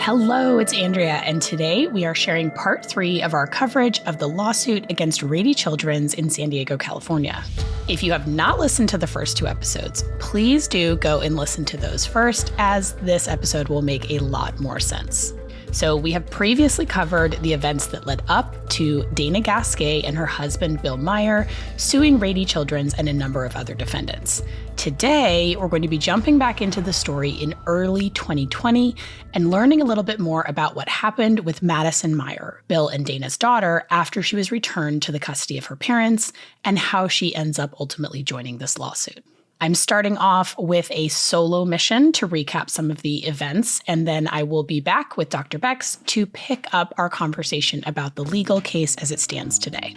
Hello, it's Andrea, and today we are sharing part 3 of our coverage of the lawsuit against Rady Children's in San Diego, California. If you have not listened to the first 2 episodes, please do go and listen to those first, as this episode will make a lot more sense. So we have previously covered the events that led up to Dana Gasquet and her husband, Bill Meyer, suing Rady Children's and a number of other defendants. Today, we're going to be jumping back into the story in early 2020 and learning a little bit more about what happened with Madison Meyer, Bill and Dana's daughter, after she was returned to the custody of her parents and how she ends up ultimately joining this lawsuit. I'm starting off with a solo mission to recap some of the events, and then I will be back with Dr. Bex to pick up our conversation about the legal case as it stands today.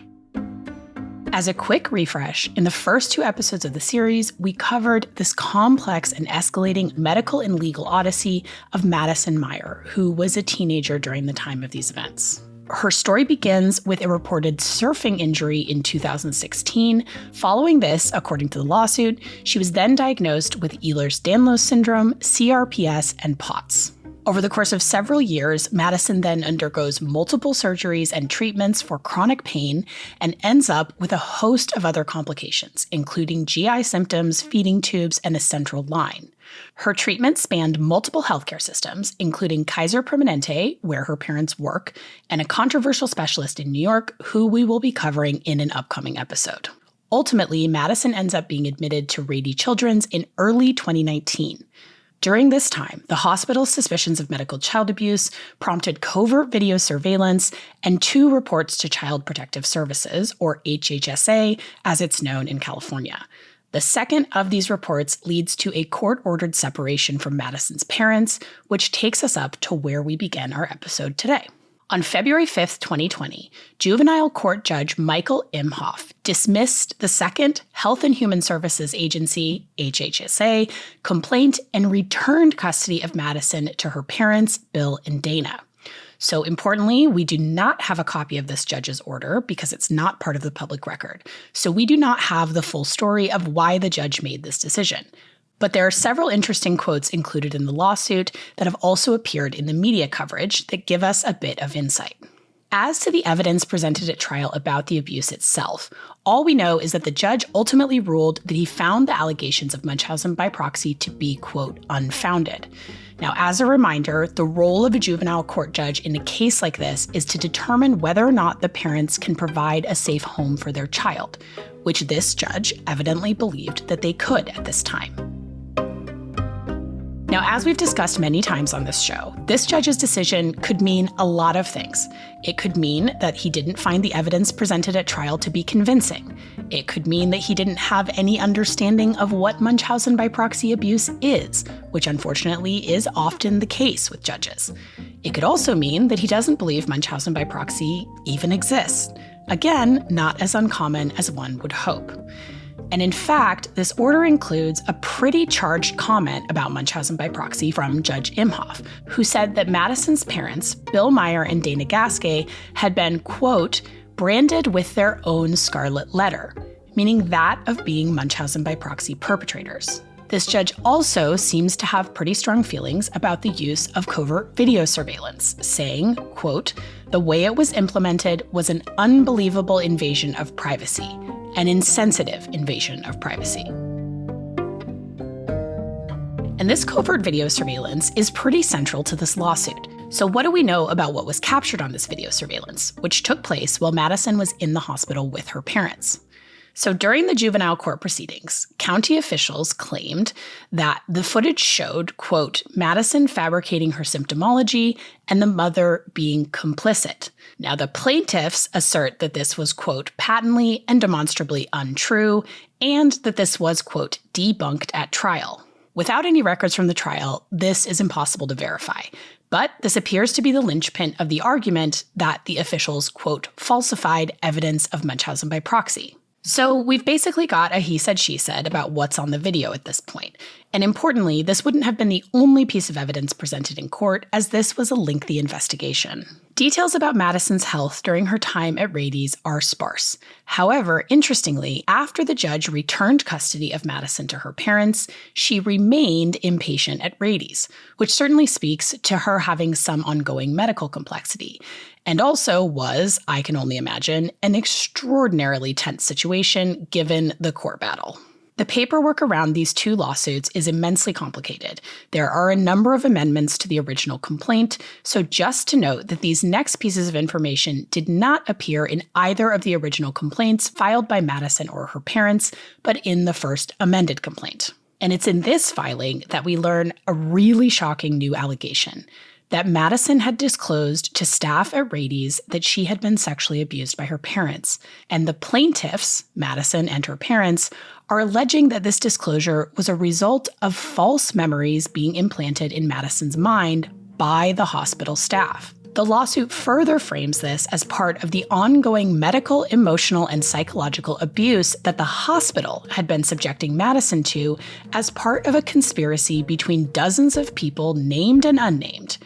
As a quick refresh, in the first 2 episodes of the series, we covered this complex and escalating medical and legal odyssey of Madison Meyer, who was a teenager during the time of these events. Her story begins with a reported surfing injury in 2016. Following this, according to the lawsuit, she was then diagnosed with Ehlers-Danlos syndrome, CRPS, and POTS. Over the course of several years, Madison then undergoes multiple surgeries and treatments for chronic pain and ends up with a host of other complications, including GI symptoms, feeding tubes, and a central line. Her treatment spanned multiple healthcare systems, including Kaiser Permanente, where her parents work, and a controversial specialist in New York, who we will be covering in an upcoming episode. Ultimately, Madison ends up being admitted to Rady Children's in early 2019. During this time, the hospital's suspicions of medical child abuse prompted covert video surveillance and 2 reports to Child Protective Services, or HHSA, as it's known in California. The second of these reports leads to a court-ordered separation from Madison's parents, which takes us up to where we begin our episode today. On February 5th, 2020, juvenile court judge Michael Imhoff dismissed the second Health and Human Services Agency, HHSA, complaint and returned custody of Madison to her parents, Bill and Dana. So importantly, we do not have a copy of this judge's order because it's not part of the public record. So we do not have the full story of why the judge made this decision. But there are several interesting quotes included in the lawsuit that have also appeared in the media coverage that give us a bit of insight. As to the evidence presented at trial about the abuse itself, all we know is that the judge ultimately ruled that he found the allegations of Munchausen by proxy to be, quote, unfounded. Now, as a reminder, the role of a juvenile court judge in a case like this is to determine whether or not the parents can provide a safe home for their child, which this judge evidently believed that they could at this time. Now, as we've discussed many times on this show, this judge's decision could mean a lot of things. It could mean that he didn't find the evidence presented at trial to be convincing. It could mean that he didn't have any understanding of what Munchausen by proxy abuse is, which unfortunately is often the case with judges. It could also mean that he doesn't believe Munchausen by proxy even exists. Again, not as uncommon as one would hope. And in fact, this order includes a pretty charged comment about Munchausen by proxy from Judge Imhoff, who said that Madison's parents, Bill Meyer and Dana Gasquet, had been, quote, branded with their own scarlet letter, meaning that of being Munchausen by proxy perpetrators. This judge also seems to have pretty strong feelings about the use of covert video surveillance, saying, quote, the way it was implemented was an unbelievable invasion of privacy, an insensitive invasion of privacy. And this covert video surveillance is pretty central to this lawsuit. So what do we know about what was captured on this video surveillance, which took place while Madison was in the hospital with her parents? So during the juvenile court proceedings, county officials claimed that the footage showed, quote, Madison fabricating her symptomology and the mother being complicit. Now, the plaintiffs assert that this was, quote, patently and demonstrably untrue, and that this was, quote, debunked at trial. Without any records from the trial, this is impossible to verify. But this appears to be the linchpin of the argument that the officials, quote, falsified evidence of Munchausen by proxy. So we've basically got a he said, she said about what's on the video at this point. And importantly, this wouldn't have been the only piece of evidence presented in court, as this was a lengthy investigation. Details about Madison's health during her time at Rady's are sparse. However, interestingly, after the judge returned custody of Madison to her parents, she remained inpatient at Rady's, which certainly speaks to her having some ongoing medical complexity, and also was, I can only imagine, an extraordinarily tense situation given the court battle. The paperwork around these two lawsuits is immensely complicated. There are a number of amendments to the original complaint, so just to note that these next pieces of information did not appear in either of the original complaints filed by Madison or her parents, but in the first amended complaint. And it's in this filing that we learn a really shocking new allegation: that Madison had disclosed to staff at Rady's that she had been sexually abused by her parents. And the plaintiffs, Madison and her parents, are alleging that this disclosure was a result of false memories being implanted in Madison's mind by the hospital staff. The lawsuit further frames this as part of the ongoing medical, emotional, and psychological abuse that the hospital had been subjecting Madison to as part of a conspiracy between dozens of people named and unnamed.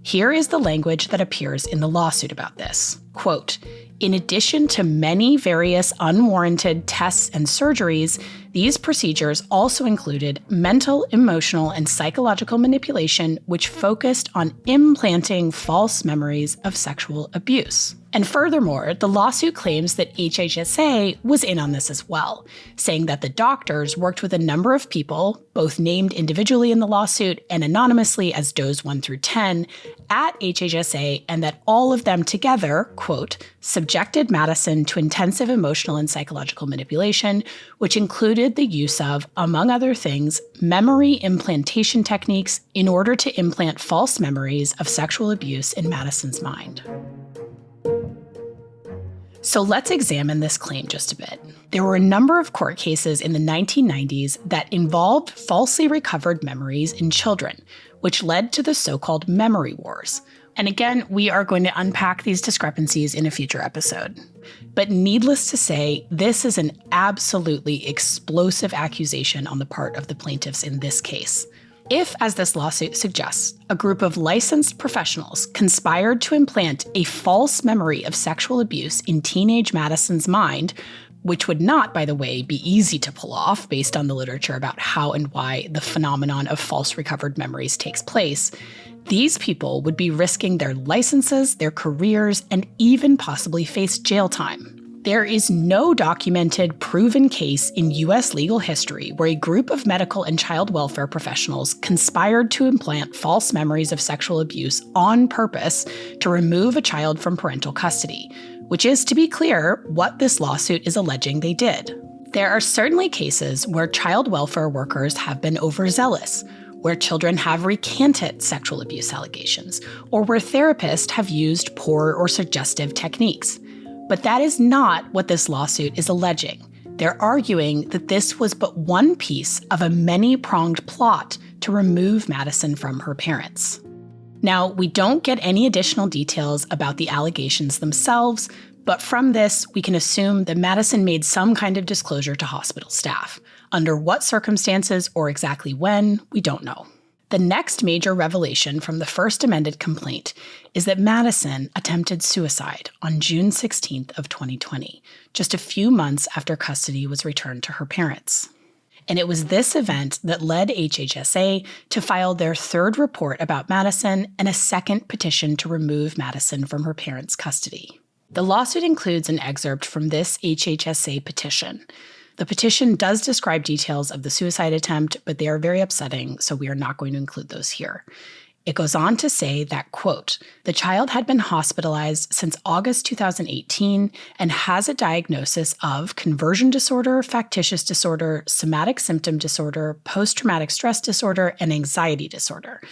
Here is the language that appears in the lawsuit about this. Quote, "In addition to many various unwarranted tests and surgeries, these procedures also included mental, emotional, and psychological manipulation which focused on implanting false memories of sexual abuse." And furthermore, the lawsuit claims that HHSA was in on this as well, saying that the doctors worked with a number of people, both named individually in the lawsuit and anonymously as Does 1 through 10, at HHSA, and that all of them together, quote, "subjected Madison to intensive emotional and psychological manipulation, which included the use of, among other things, memory implantation techniques in order to implant false memories of sexual abuse in Madison's mind." So let's examine this claim just a bit. There were a number of court cases in the 1990s that involved falsely recovered memories in children, which led to the so-called memory wars. And again, we are going to unpack these discrepancies in a future episode. But needless to say, this is an absolutely explosive accusation on the part of the plaintiffs in this case. If, as this lawsuit suggests, a group of licensed professionals conspired to implant a false memory of sexual abuse in teenage Madison's mind, which would not, by the way, be easy to pull off based on the literature about how and why the phenomenon of false recovered memories takes place, these people would be risking their licenses, their careers, and even possibly face jail time. There is no documented, proven case in U.S. legal history where a group of medical and child welfare professionals conspired to implant false memories of sexual abuse on purpose to remove a child from parental custody, which is, to be clear, what this lawsuit is alleging they did. There are certainly cases where child welfare workers have been overzealous, where children have recanted sexual abuse allegations, or where therapists have used poor or suggestive techniques. But that is not what this lawsuit is alleging. They're arguing that this was but one piece of a many-pronged plot to remove Madison from her parents. Now, we don't get any additional details about the allegations themselves, but from this, we can assume that Madison made some kind of disclosure to hospital staff. Under what circumstances or exactly when, we don't know. The next major revelation from the first amended complaint is that Madison attempted suicide on June 16th of 2020, just a few months after custody was returned to her parents. And it was this event that led HHSA to file their third report about Madison and a second petition to remove Madison from her parents' custody. The lawsuit includes an excerpt from this HHSA petition. The petition does describe details of the suicide attempt, but they are very upsetting, so we are not going to include those here. It goes on to say that, quote, "The child had been hospitalized since August 2018 and has a diagnosis of conversion disorder, factitious disorder, somatic symptom disorder, post-traumatic stress disorder, and anxiety disorder.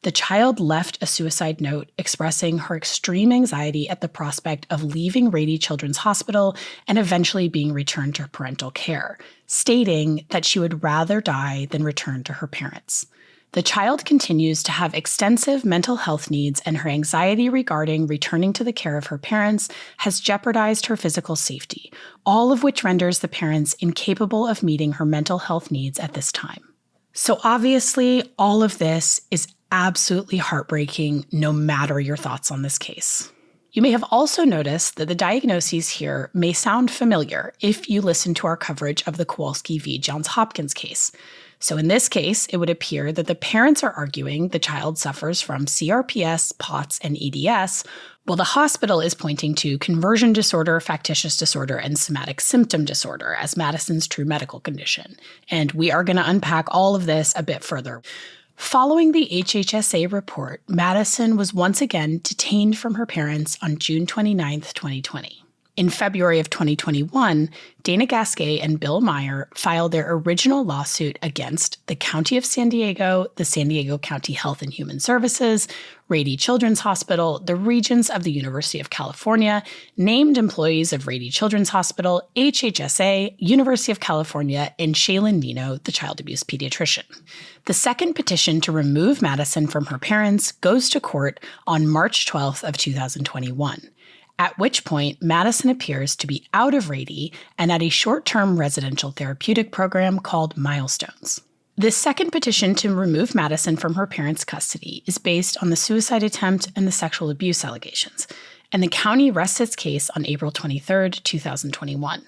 The child left a suicide note expressing her extreme anxiety at the prospect of leaving Rady Children's Hospital and eventually being returned to parental care, stating that she would rather die than return to her parents. The child continues to have extensive mental health needs, and her anxiety regarding returning to the care of her parents has jeopardized her physical safety, all of which renders the parents incapable of meeting her mental health needs at this time." So obviously, all of this is absolutely heartbreaking, no matter your thoughts on this case. You may have also noticed that the diagnoses here may sound familiar if you listen to our coverage of the Kowalski v. Johns Hopkins case. So in this case, it would appear that the parents are arguing the child suffers from CRPS, POTS, and EDS, while the hospital is pointing to conversion disorder, factitious disorder, and somatic symptom disorder as Madison's true medical condition. And we are going to unpack all of this a bit further. Following the HHSA report, Madison was once again detained from her parents on June 29, 2020. In February of 2021, Dana Gasquet and Bill Meyer filed their original lawsuit against the County of San Diego, the San Diego County Health and Human Services, Rady Children's Hospital, the Regents of the University of California, named employees of Rady Children's Hospital, HHSA, University of California, and Shaylin Nino, the child abuse pediatrician. The second petition to remove Madison from her parents goes to court on March 12th of 2021. At which point, Madison appears to be out of Rady and at a short-term residential therapeutic program called Milestones. This second petition to remove Madison from her parents' custody is based on the suicide attempt and the sexual abuse allegations, and the county rests its case on April 23, 2021.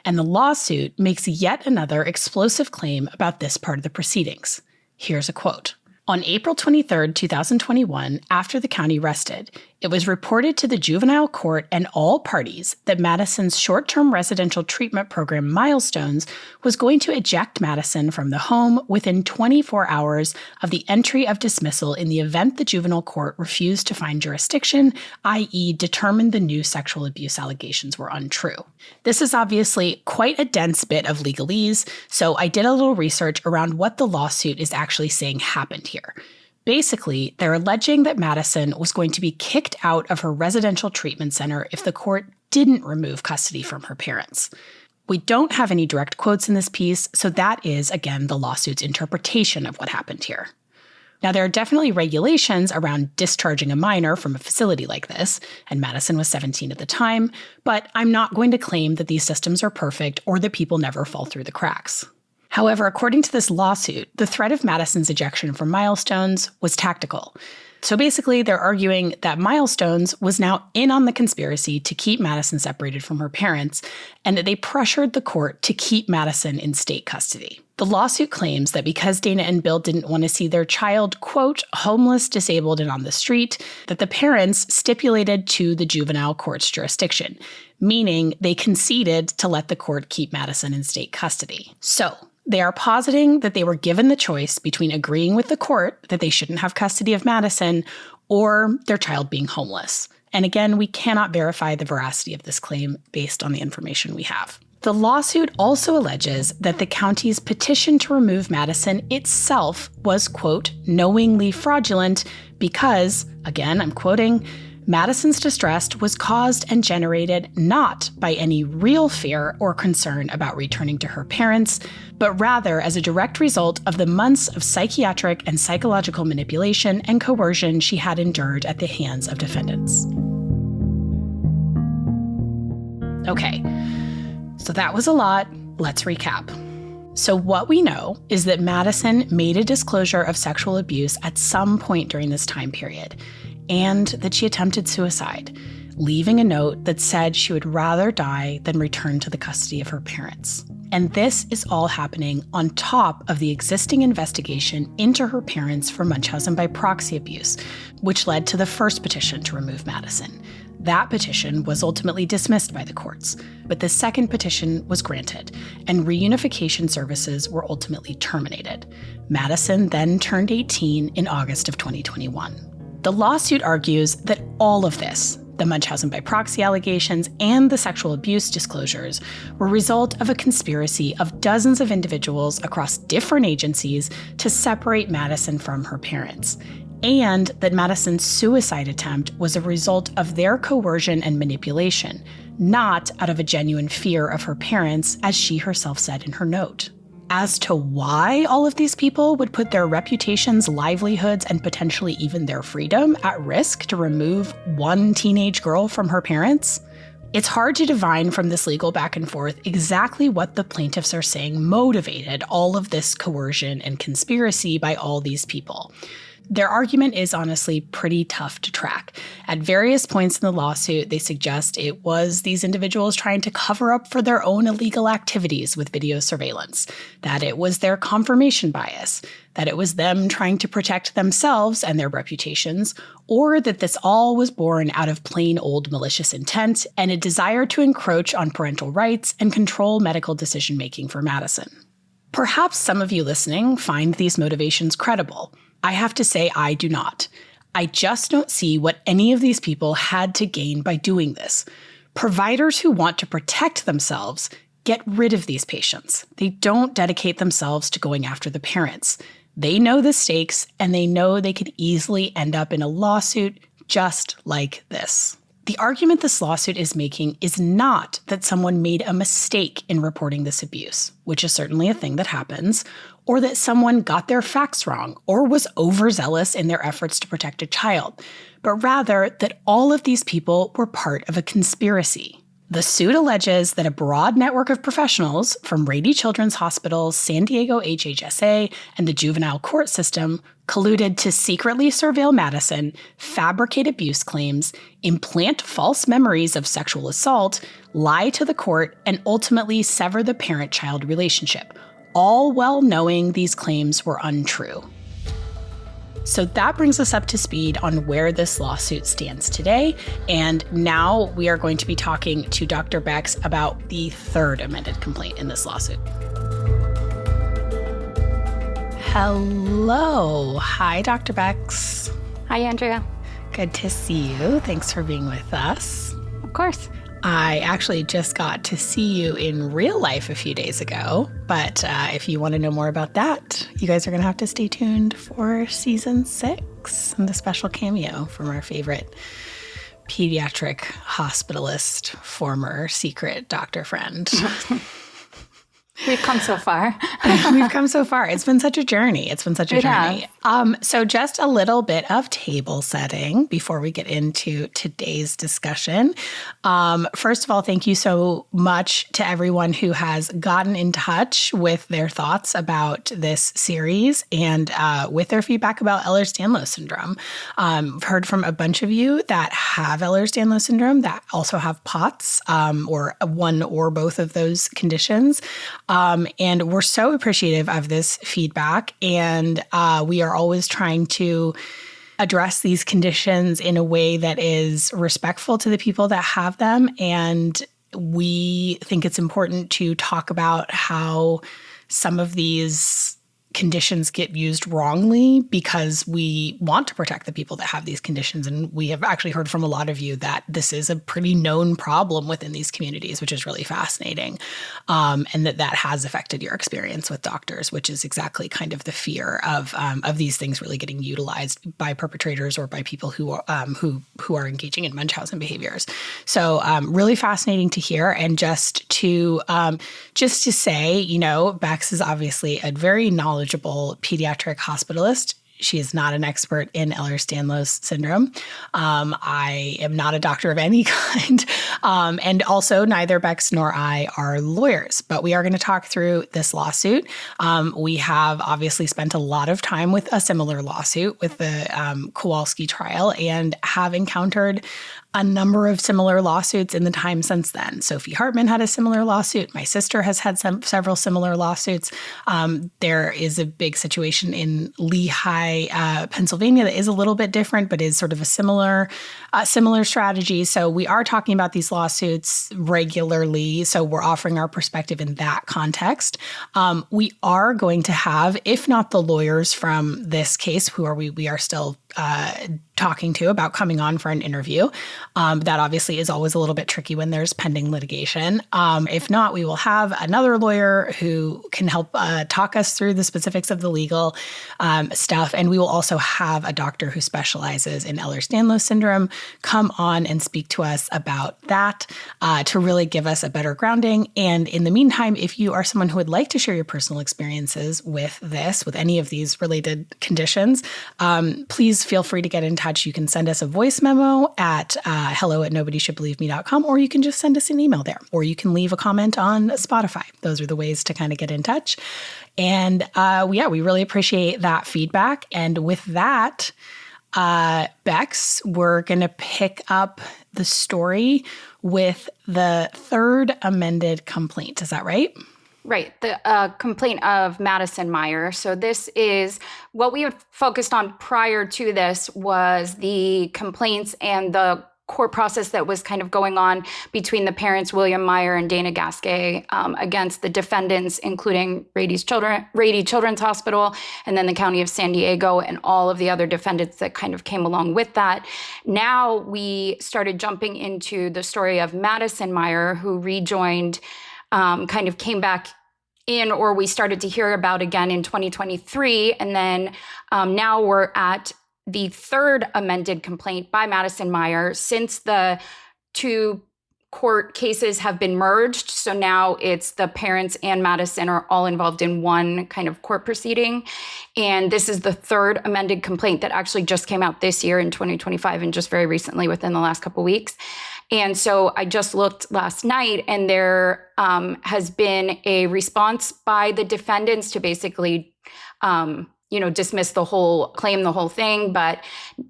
And the lawsuit makes yet another explosive claim about this part of the proceedings. Here's a quote. On April 23, 2021, after the county rested, it was reported to the juvenile court and all parties that Madison's short-term residential treatment program Milestones was going to eject Madison from the home within 24 hours of the entry of dismissal in the event the juvenile court refused to find jurisdiction, i.e. determined the new sexual abuse allegations were untrue. This is obviously quite a dense bit of legalese, so I did a little research around what the lawsuit is actually saying happened here. Basically, they're alleging that Madison was going to be kicked out of her residential treatment center if the court didn't remove custody from her parents. We don't have any direct quotes in this piece, so that is, again, the lawsuit's interpretation of what happened here. Now, there are definitely regulations around discharging a minor from a facility like this, and Madison was 17 at the time, but I'm not going to claim that these systems are perfect or that people never fall through the cracks. However, according to this lawsuit, the threat of Madison's ejection from Milestones was tactical. So basically, they're arguing that Milestones was now in on the conspiracy to keep Madison separated from her parents, and that they pressured the court to keep Madison in state custody. The lawsuit claims that because Dana and Bill didn't want to see their child, quote, homeless, disabled, and on the street, that the parents stipulated to the juvenile court's jurisdiction, meaning they conceded to let the court keep Madison in state custody. So, they are positing that they were given the choice between agreeing with the court that they shouldn't have custody of Madison or their child being homeless. And again, we cannot verify the veracity of this claim based on the information we have. The lawsuit also alleges that the county's petition to remove Madison itself was, quote, knowingly fraudulent because, again, I'm quoting, Madison's distress was caused and generated not by any real fear or concern about returning to her parents, but rather as a direct result of the months of psychiatric and psychological manipulation and coercion she had endured at the hands of defendants. Okay, so that was a lot. Let's recap. So what we know is that Madison made a disclosure of sexual abuse at some point during this time period, and that she attempted suicide, leaving a note that said she would rather die than return to the custody of her parents. And this is all happening on top of the existing investigation into her parents for Munchausen by proxy abuse, which led to the first petition to remove Madison. That petition was ultimately dismissed by the courts, but the second petition was granted, and reunification services were ultimately terminated. Madison then turned 18 in August of 2021. The lawsuit argues that all of this, the Munchausen by proxy allegations and the sexual abuse disclosures, were a result of a conspiracy of dozens of individuals across different agencies to separate Madison from her parents, and that Madison's suicide attempt was a result of their coercion and manipulation, not out of a genuine fear of her parents, as she herself said in her note. As to why all of these people would put their reputations, livelihoods, and potentially even their freedom at risk to remove one teenage girl from her parents, It's hard to divine from this legal back and forth exactly what the plaintiffs are saying motivated all of this coercion and conspiracy by all these people. Their argument is honestly pretty tough to track. At various points in the lawsuit, they suggest it was these individuals trying to cover up for their own illegal activities with video surveillance, that it was their confirmation bias, that it was them trying to protect themselves and their reputations, or that this all was born out of plain old malicious intent and a desire to encroach on parental rights and control medical decision-making for Madison. Perhaps some of you listening find these motivations credible. I have to say I do not. I just don't see what any of these people had to gain by doing this. Providers who want to protect themselves get rid of these patients. They don't dedicate themselves to going after the parents. They know the stakes, and they know they could easily end up in a lawsuit just like this. The argument this lawsuit is making is not that someone made a mistake in reporting this abuse, which is certainly a thing that happens, or that someone got their facts wrong or was overzealous in their efforts to protect a child, but rather that all of these people were part of a conspiracy. The suit alleges that a broad network of professionals from Rady Children's Hospital, San Diego HHSA, and the juvenile court system colluded to secretly surveil Madison, fabricate abuse claims, implant false memories of sexual assault, lie to the court, and ultimately sever the parent-child relationship, all while knowing these claims were untrue. So that brings us up to speed on where this lawsuit stands today. And now we are going to be talking to Dr. Bex about the third amended complaint in this lawsuit. Hello. Hi, Dr. Bex. Hi, Andrea. Good to see you. Thanks for being with us. Of course. I actually just got to see you in real life a few days ago, but if you want to know more about that, you guys are going to have to stay tuned for season 6 and the special cameo from our favorite pediatric hospitalist, former secret doctor friend. We've come so far. We've come so far. It's been such a journey. So just a little bit of table setting before we get into today's discussion. First of all, thank you so much to everyone who has gotten in touch with their thoughts about this series and with their feedback about Ehlers-Danlos syndrome. I've heard from a bunch of you that have Ehlers-Danlos syndrome that also have POTS or one or both of those conditions. And we're so appreciative of this feedback. And we are always trying to address these conditions in a way that is respectful to the people that have them. And we think it's important to talk about how some of these conditions get used wrongly because we want to protect the people that have these conditions. And we have actually heard from a lot of you that this is a pretty known problem within these communities, which is really fascinating. And that has affected your experience with doctors, which is exactly kind of the fear of these things really getting utilized by perpetrators or by people who are engaging in Munchausen behaviors. So really fascinating to hear. And just to say, Bex is obviously a very knowledgeable pediatric hospitalist. She is not an expert in Ehlers-Danlos syndrome. I am not a doctor of any kind. And also neither Bex nor I are lawyers, but we are going to talk through this lawsuit. We have obviously spent a lot of time with a similar lawsuit with the Kowalski trial and have encountered a number of similar lawsuits in the time since then. Sophie Hartman had a similar lawsuit. My sister has had several similar lawsuits. There is a big situation in Lehigh, Pennsylvania that is a little bit different, but is sort of a similar strategy. So we are talking about these lawsuits regularly. So we're offering our perspective in that context. We are going to have, if not the lawyers from this case, who are we are still talking to about coming on for an interview. That obviously is always a little bit tricky when there's pending litigation. If not, we will have another lawyer who can help talk us through the specifics of the legal stuff. And we will also have a doctor who specializes in Ehlers-Danlos syndrome come on and speak to us about that to really give us a better grounding. And in the meantime, if you are someone who would like to share your personal experiences with any of these related conditions, please please feel free to get in touch. You can send us a voice memo at hello@nobodysshouldbelieveme.com, or you can just send us an email there, or you can leave a comment on Spotify. Those are the ways to kind of get in touch. And we really appreciate that feedback. And with that, Bex, we're going to pick up the story with the third amended complaint. Is that right? Right. The complaint of Madison Meyer. So this is what we had focused on prior to this was the complaints and the court process that was kind of going on between the parents, William Meyer and Dana Gasquet, against the defendants, including Rady Children's Hospital, and then the County of San Diego, and all of the other defendants that kind of came along with that. Now we started jumping into the story of Madison Meyer, who rejoined, kind of came back in, or we started to hear about again in 2023. And then now we're at the third amended complaint by Madison Meyer since the two court cases have been merged. So now it's the parents and Madison are all involved in one kind of court proceeding. And this is the third amended complaint that actually just came out this year in 2025 and just very recently within the last couple of weeks. And so I just looked last night, and there has been a response by the defendants to basically dismiss the whole claim, the whole thing, but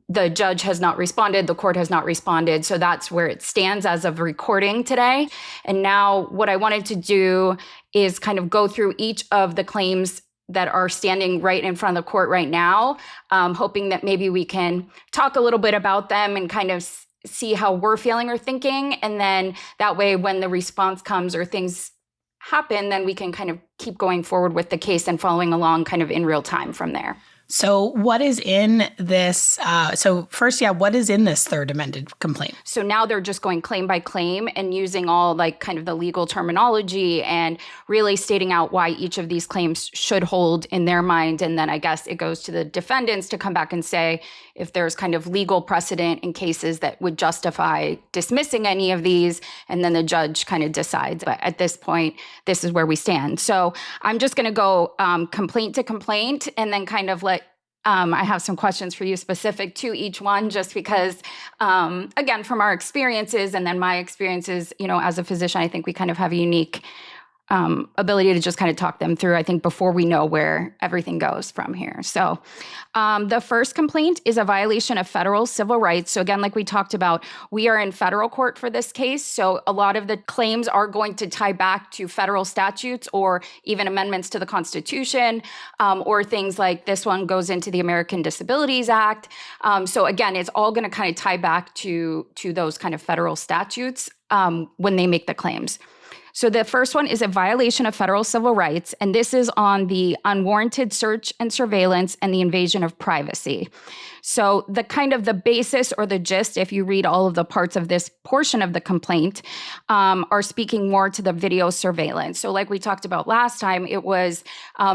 the judge has not responded. The court has not responded. So that's where it stands as of recording today. And now what I wanted to do is kind of go through each of the claims that are standing right in front of the court right now, hoping that maybe we can talk a little bit about them and kind of see how we're feeling or thinking. And then that way, when the response comes or things happen, then we can kind of keep going forward with the case and following along kind of in real time from there. So what is in this? What is in this third amended complaint? So now they're just going claim by claim and using all like kind of the legal terminology and really stating out why each of these claims should hold in their mind. And then I guess it goes to the defendants to come back and say if there's kind of legal precedent in cases that would justify dismissing any of these. And then the judge kind of decides. But at this point, this is where we stand. So I'm just going to go complaint to complaint and then kind of I have some questions for you specific to each one, just because, again, from our experiences and then my experiences, as a physician, I think we kind of have a unique ability to just kind of talk them through, I think, before we know where everything goes from here. So the first complaint is a violation of federal civil rights. So again, like we talked about, we are in federal court for this case. So a lot of the claims are going to tie back to federal statutes or even amendments to the Constitution, or things like this one goes into the American Disabilities Act. So again, it's all going to kind of tie back to those kind of federal statutes when they make the claims. So the first one is a violation of federal civil rights, and this is on the unwarranted search and surveillance and the invasion of privacy. So the kind of the basis or the gist, if you read all of the parts of this portion of the complaint, are speaking more to the video surveillance. So like we talked about last time, it was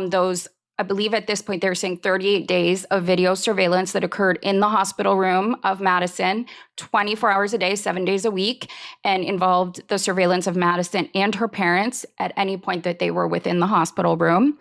those, I believe at this point, they're saying 38 days of video surveillance that occurred in the hospital room of Madison, 24 hours a day, 7 days a week, and involved the surveillance of Madison and her parents at any point that they were within the hospital room.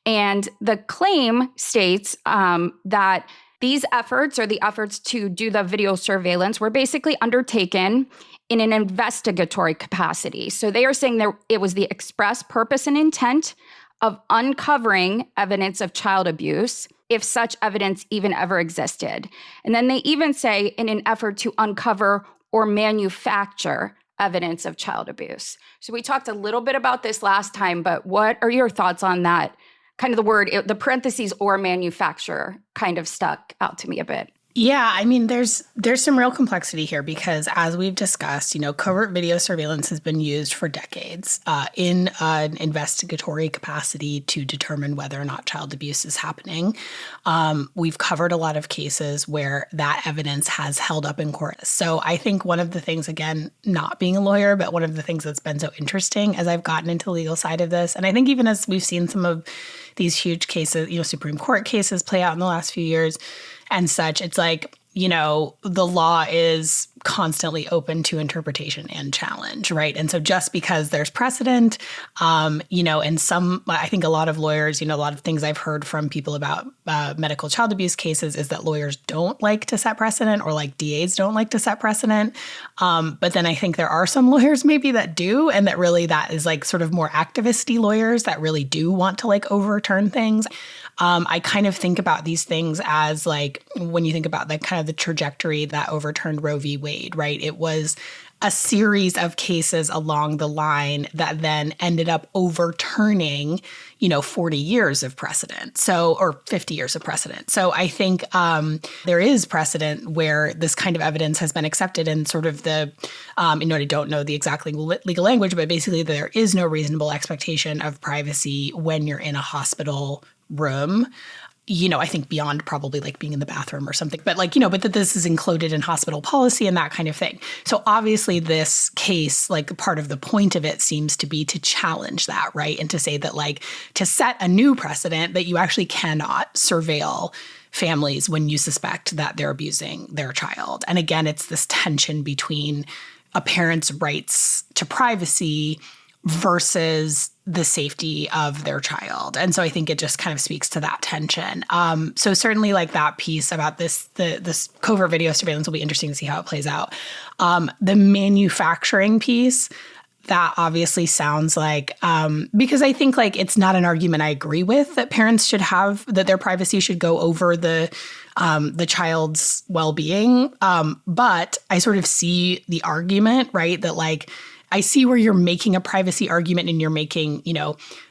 And the claim states that these efforts, or the efforts to do the video surveillance, were basically undertaken in an investigatory capacity. So they are saying that it was the express purpose and intent of uncovering evidence of child abuse, if such evidence even ever existed. And then they even say in an effort to uncover or manufacture evidence of child abuse. So we talked a little bit about this last time, but what are your thoughts on that? Kind of the word, the parentheses or manufacture kind of stuck out to me a bit. Yeah, I mean, there's some real complexity here because, as we've discussed, covert video surveillance has been used for decades in an investigatory capacity to determine whether or not child abuse is happening. We've covered a lot of cases where that evidence has held up in court. So I think one of the things, again, not being a lawyer, but one of the things that's been so interesting as I've gotten into the legal side of this, and I think even as we've seen some of these huge cases, Supreme Court cases play out in the last few years, and such, it's like the law is constantly open to interpretation and challenge, right? And so just because there's precedent, and I think a lot of lawyers, a lot of things I've heard from people about medical child abuse cases is that lawyers don't like to set precedent, or like DAs don't like to set precedent. But then I think there are some lawyers maybe that do, and that is like sort of more activist-y lawyers that really do want to like overturn things. I kind of think about these things as like, when you think about the kind of the trajectory that overturned Roe v. Wade, right? It was a series of cases along the line that then ended up overturning, 40 years of precedent. Or 50 years of precedent. So I think there is precedent where this kind of evidence has been accepted, and sort of I don't know the exact legal language, but basically there is no reasonable expectation of privacy when you're in a hospital room. I think beyond probably like being in the bathroom or something, but but that this is included in hospital policy and that kind of thing. So obviously this case, like part of the point of it seems to be to challenge that, right? And to say that like to set a new precedent that you actually cannot surveil families when you suspect that they're abusing their child. And again, it's this tension between a parent's rights to privacy versus the safety of their child. And so I think it just kind of speaks to that tension. So certainly like that piece about this covert video surveillance will be interesting to see how it plays out. The manufacturing piece, that obviously sounds like, because I think like it's not an argument I agree with, that parents should have, that their privacy should go over the child's well-being. But I sort of see the argument, right? That like, I see where you're making a privacy argument and you're making,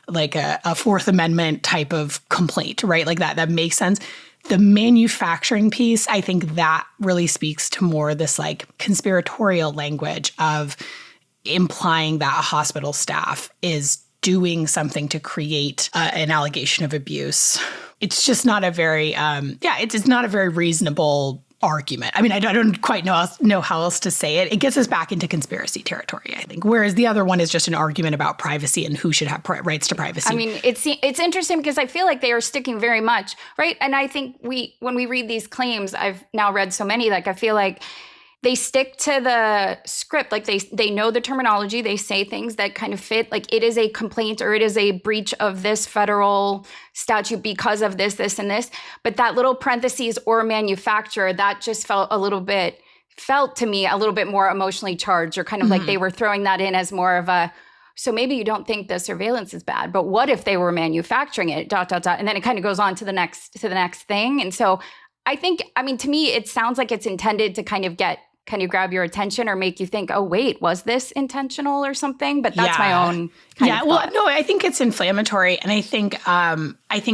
like a Fourth Amendment type of complaint, right? Like that makes sense. The manufacturing piece, I think that really speaks to more this like conspiratorial language of implying that a hospital staff is doing something to create an allegation of abuse. It's just not a very, it's not a very reasonable argument. I mean, I don't quite know how else to say it. It gets us back into conspiracy territory, I think. Whereas the other one is just an argument about privacy and who should have rights to privacy. I mean, it's interesting because I feel like they are sticking very much, right? And I think when we read these claims, I've now read so many, like I feel like they stick to the script. Like they know the terminology. They say things that kind of fit. Like it is a complaint or it is a breach of this federal statute because of this, this, and this. But that little parentheses or manufacturer, that just felt to me a little bit more emotionally charged, or kind of like they were throwing that in as more of a, so maybe you don't think the surveillance is bad, but what if they were manufacturing it, ... And then it kind of goes on to the next thing. And so I think, to me, it sounds like it's intended to kind of grab your attention or make you think, oh, wait, was this intentional or something? But that's my own kind of thought. No, I think it's inflammatory. And I think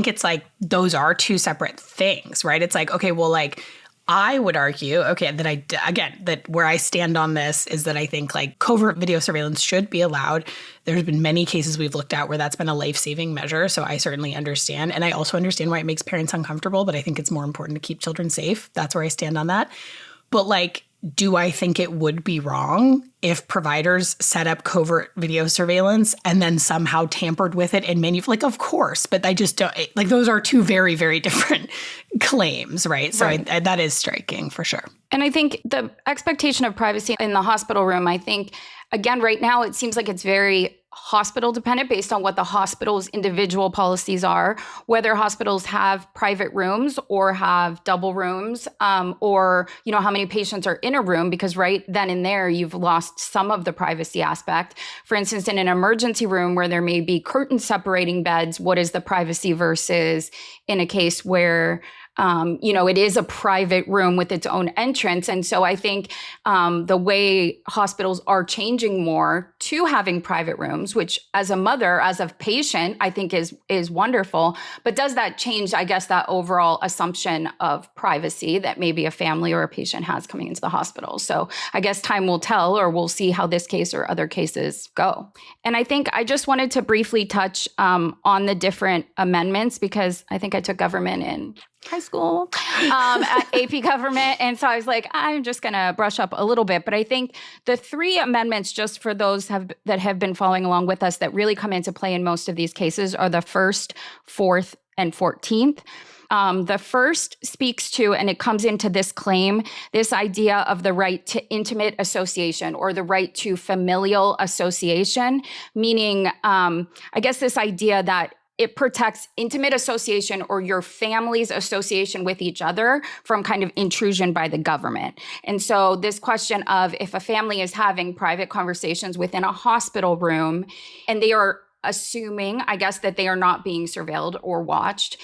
it's like those are two separate things, right? It's like, okay, well, like I would argue, that where I stand on this is that I think like covert video surveillance should be allowed. There's been many cases we've looked at where that's been a life-saving measure. So I certainly understand. And I also understand why it makes parents uncomfortable, but I think it's more important to keep children safe. That's where I stand on that. But like, do I think it would be wrong if providers set up covert video surveillance and then somehow tampered with it and like, of course, but I just don't, like, those are two very, very different claims, right? So that is striking for sure. And I think the expectation of privacy in the hospital room, I think, again, right now, it seems like it's very hospital dependent based on what the hospital's individual policies are, whether hospitals have private rooms or have double rooms, or, how many patients are in a room, because right then and there, you've lost some of the privacy aspect. For instance, in an emergency room where there may be curtains separating beds, what is the privacy versus in a case where it is a private room with its own entrance. And so I think the way hospitals are changing more to having private rooms, which as a mother, as a patient, I think is wonderful. But does that change, I guess, that overall assumption of privacy that maybe a family or a patient has coming into the hospital? So I guess time will tell, or we'll see how this case or other cases go. And I think I just wanted to briefly touch on the different amendments, because I think I took government in high school at AP government. And so I was like, I'm just going to brush up a little bit. But I think the three amendments, just for those that have been following along with us, that really come into play in most of these cases are the 1st, 4th, and 14th. The first speaks to, and it comes into this claim, this idea of the right to intimate association or the right to familial association, meaning, I guess this idea that it protects intimate association or your family's association with each other from kind of intrusion by the government. And so this question of if a family is having private conversations within a hospital room and they are assuming, I guess, that they are not being surveilled or watched,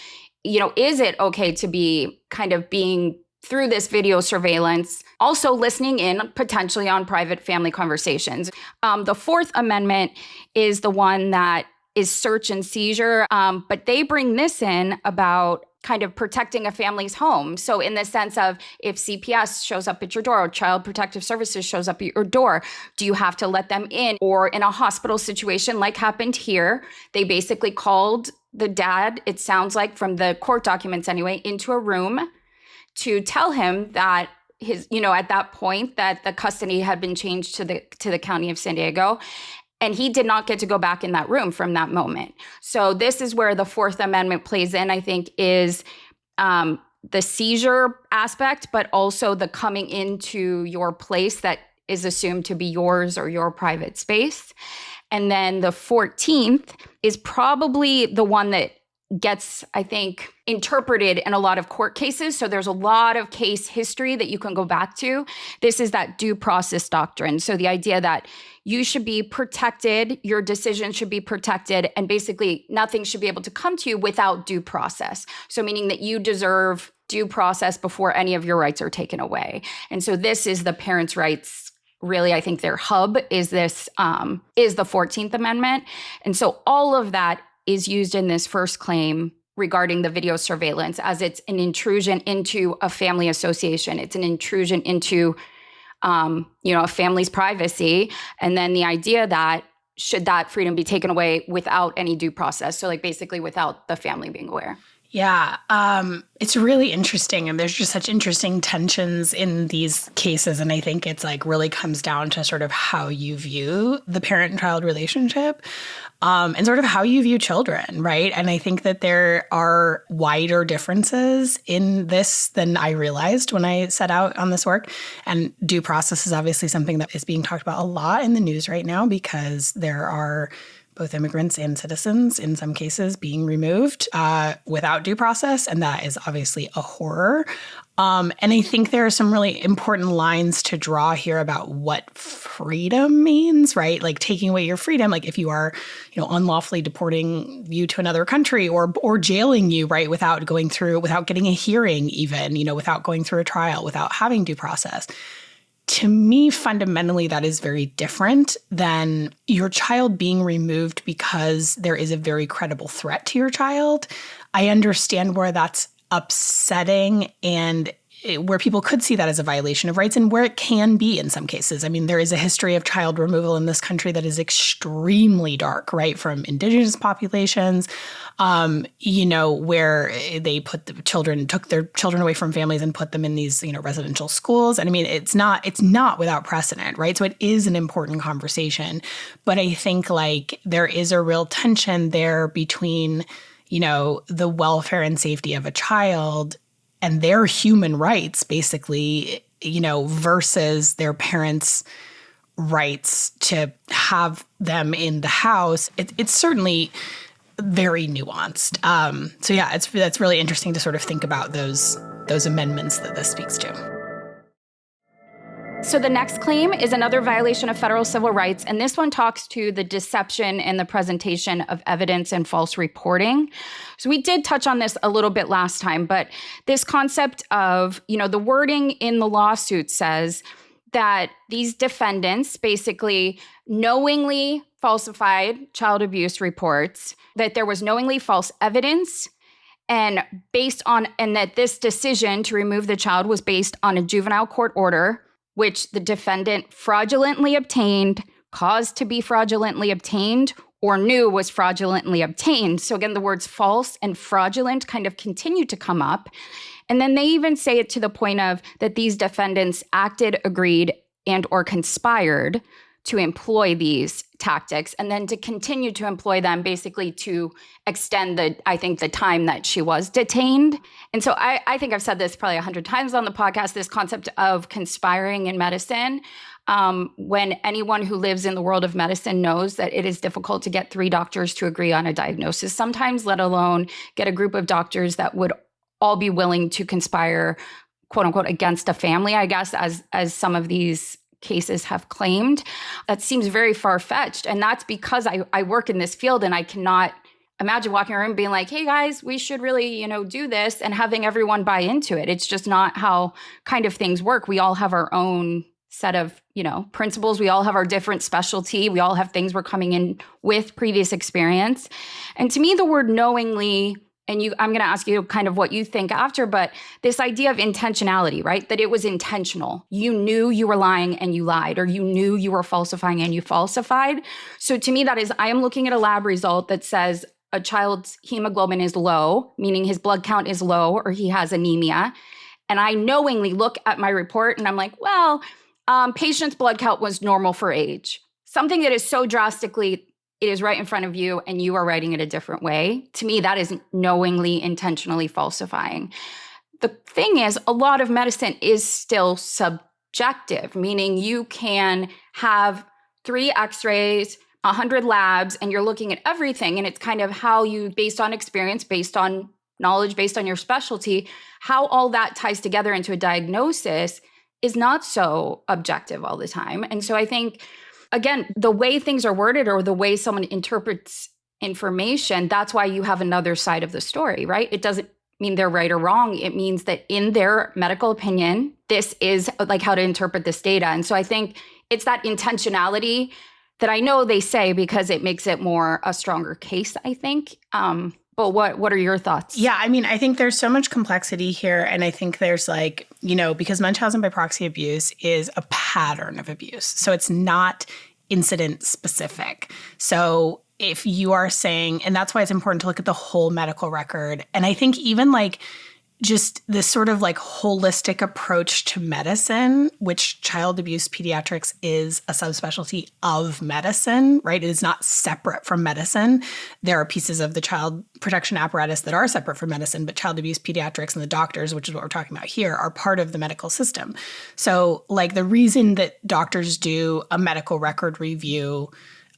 is it okay to be kind of being through this video surveillance, also listening in potentially on private family conversations? The Fourth Amendment is the one that is search and seizure. But they bring this in about kind of protecting a family's home. So in the sense of if CPS shows up at your door or Child Protective Services shows up at your door, do you have to let them in? Or in a hospital situation like happened here, they basically called the dad, it sounds like from the court documents anyway, into a room to tell him that at that point that the custody had been changed to the County of San Diego. And he did not get to go back in that room from that moment. So this is where the Fourth Amendment plays in, I think, is the seizure aspect, but also the coming into your place that is assumed to be yours or your private space. And then the 14th is probably the one that gets, I think, interpreted in a lot of court cases. So there's a lot of case history that you can go back to. This is that due process doctrine. So the idea that you should be protected, your decision should be protected, and basically nothing should be able to come to you without due process. So meaning that you deserve due process before any of your rights are taken away. And so this is the parents' rights. Really, I think their hub is this, is the 14th Amendment. And so all of that is used in this first claim regarding the video surveillance as it's an intrusion into a family association. It's an intrusion into, a family's privacy. And then the idea that should that freedom be taken away without any due process? So like basically without the family being aware. Yeah, it's really interesting. And there's just such interesting tensions in these cases. And I think it's like really comes down to sort of how you view the parent-child relationship and sort of how you view children, right? And I think that there are wider differences in this than I realized when I set out on this work. And due process is obviously something that is being talked about a lot in the news right now because there are both immigrants and citizens, in some cases, being removed without due process. And that is obviously a horror. And I think there are some really important lines to draw here about what freedom means, right? Like taking away your freedom, like if you are, unlawfully deporting you to another country or jailing you, right, without getting a hearing even, without going through a trial, without having due process. To me, fundamentally, that is very different than your child being removed because there is a very credible threat to your child. I understand where that's upsetting and where people could see that as a violation of rights and where it can be in some cases. I mean, there is a history of child removal in this country that is extremely dark, right? From indigenous populations, where they took their children away from families and put them in these, residential schools. And I mean, it's not without precedent, right? So it is an important conversation. But I think like there is a real tension there between, the welfare and safety of a child and their human rights, basically, versus their parents' rights to have them in the house. It's certainly very nuanced. So yeah, that's really interesting to sort of think about those amendments that this speaks to. So the next claim is another violation of federal civil rights, and this one talks to the deception and the presentation of evidence and false reporting. So we did touch on this a little bit last time, but this concept of, the wording in the lawsuit says that these defendants basically knowingly falsified child abuse reports, that there was knowingly false evidence, and that this decision to remove the child was based on a juvenile court order which the defendant fraudulently obtained, caused to be fraudulently obtained, or knew was fraudulently obtained. So again, the words false and fraudulent kind of continue to come up. And then they even say it to the point of that these defendants acted, agreed, and or conspired to employ these tactics and then to continue to employ them basically to extend the time that she was detained. And so I think I've said this probably 100 times on the podcast, this concept of conspiring in medicine. When anyone who lives in the world of medicine knows that it is difficult to get 3 doctors to agree on a diagnosis sometimes, let alone get a group of doctors that would all be willing to conspire, quote unquote, against a family, I guess, as some of these cases have claimed. That seems very far-fetched. And that's because I work in this field and I cannot imagine walking around and being like, hey guys, we should really, do this, and having everyone buy into it. It's just not how kind of things work. We all have our own set of, principles. We all have our different specialty. We all have things we're coming in with previous experience. And to me, the word knowingly, and I'm going to ask you kind of what you think after, but this idea of intentionality, right? That it was intentional. You knew you were lying and you lied, or you knew you were falsifying and you falsified. So to me, that is, I am looking at a lab result that says a child's hemoglobin is low, meaning his blood count is low or he has anemia. And I knowingly look at my report and I'm like, well, patient's blood count was normal for age. Something that is so drastically, it is right in front of you and you are writing it a different way. To me, that is knowingly, intentionally falsifying. The thing is, a lot of medicine is still subjective, meaning you can have 3 x-rays, 100 labs, and you're looking at everything. And it's kind of how you, based on experience, based on knowledge, based on your specialty, how all that ties together into a diagnosis is not so objective all the time. And so I think, again, the way things are worded or the way someone interprets information, that's why you have another side of the story, right? It doesn't mean they're right or wrong. It means that in their medical opinion, this is like how to interpret this data. And so I think it's that intentionality that I know they say because it makes it more a stronger case, I think. But what are your thoughts? Yeah, I think there's so much complexity here. And I think there's because Munchausen by proxy abuse is a pattern of abuse. So it's not incident specific. So if you are saying, and that's why it's important to look at the whole medical record. And I think even just this sort of holistic approach to medicine, which child abuse pediatrics is a subspecialty of medicine, right? It is not separate from medicine. There are pieces of the child protection apparatus that are separate from medicine, but child abuse pediatrics and the doctors, which is what we're talking about here, are part of the medical system. So the reason that doctors do a medical record review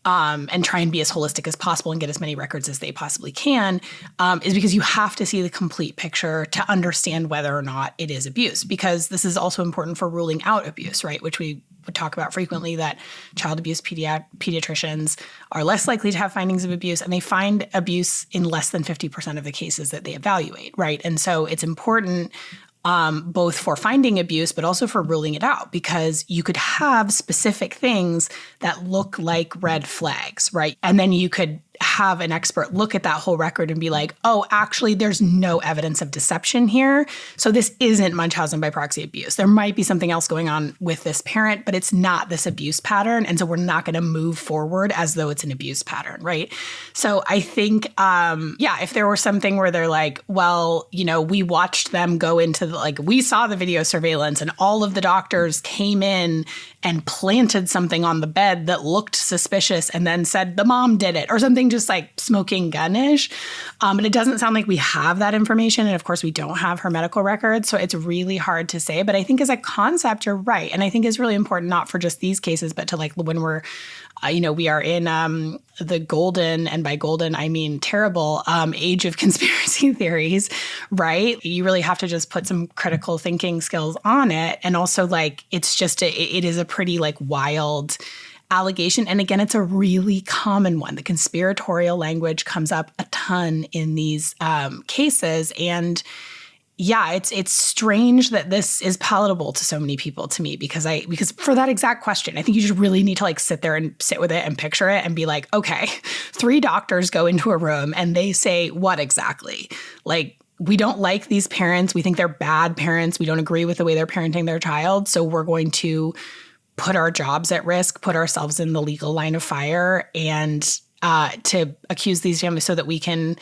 and try and be as holistic as possible and get as many records as they possibly can, is because you have to see the complete picture to understand whether or not it is abuse. Because this is also important for ruling out abuse, right? Which we would talk about frequently, that child abuse pediatricians are less likely to have findings of abuse, and they find abuse in less than 50% of the cases that they evaluate, right? And so it's important both for finding abuse, but also for ruling it out, because you could have specific things that look like red flags, right? And then you could have an expert look at that whole record and be like, oh, actually, there's no evidence of deception here. So this isn't Munchausen by proxy abuse. There might be something else going on with this parent, but it's not this abuse pattern. And so we're not going to move forward as though it's an abuse pattern, right? So I think, if there were something where they're like, well, we watched them go into we saw the video surveillance and all of the doctors came in and planted something on the bed that looked suspicious and then said the mom did it, or something just smoking gun-ish. And it doesn't sound like we have that information. And of course, we don't have her medical records. So it's really hard to say. But I think as a concept, you're right. And I think it's really important, not for just these cases, but to when we're, we are in the golden, and by golden, I mean terrible, age of conspiracy theories, right? You really have to just put some critical thinking skills on it. And also it's just, it is a pretty wild allegation. And again, it's a really common one. The conspiratorial language comes up a ton in these cases. And yeah, it's strange that this is palatable to so many people, to me, because for that exact question, I think you just really need to sit there and sit with it and picture it and be like, okay, 3 doctors go into a room and they say what exactly? We don't like these parents. We think they're bad parents. We don't agree with the way they're parenting their child. So we're going to put our jobs at risk, put ourselves in the legal line of fire, and to accuse these families so that we can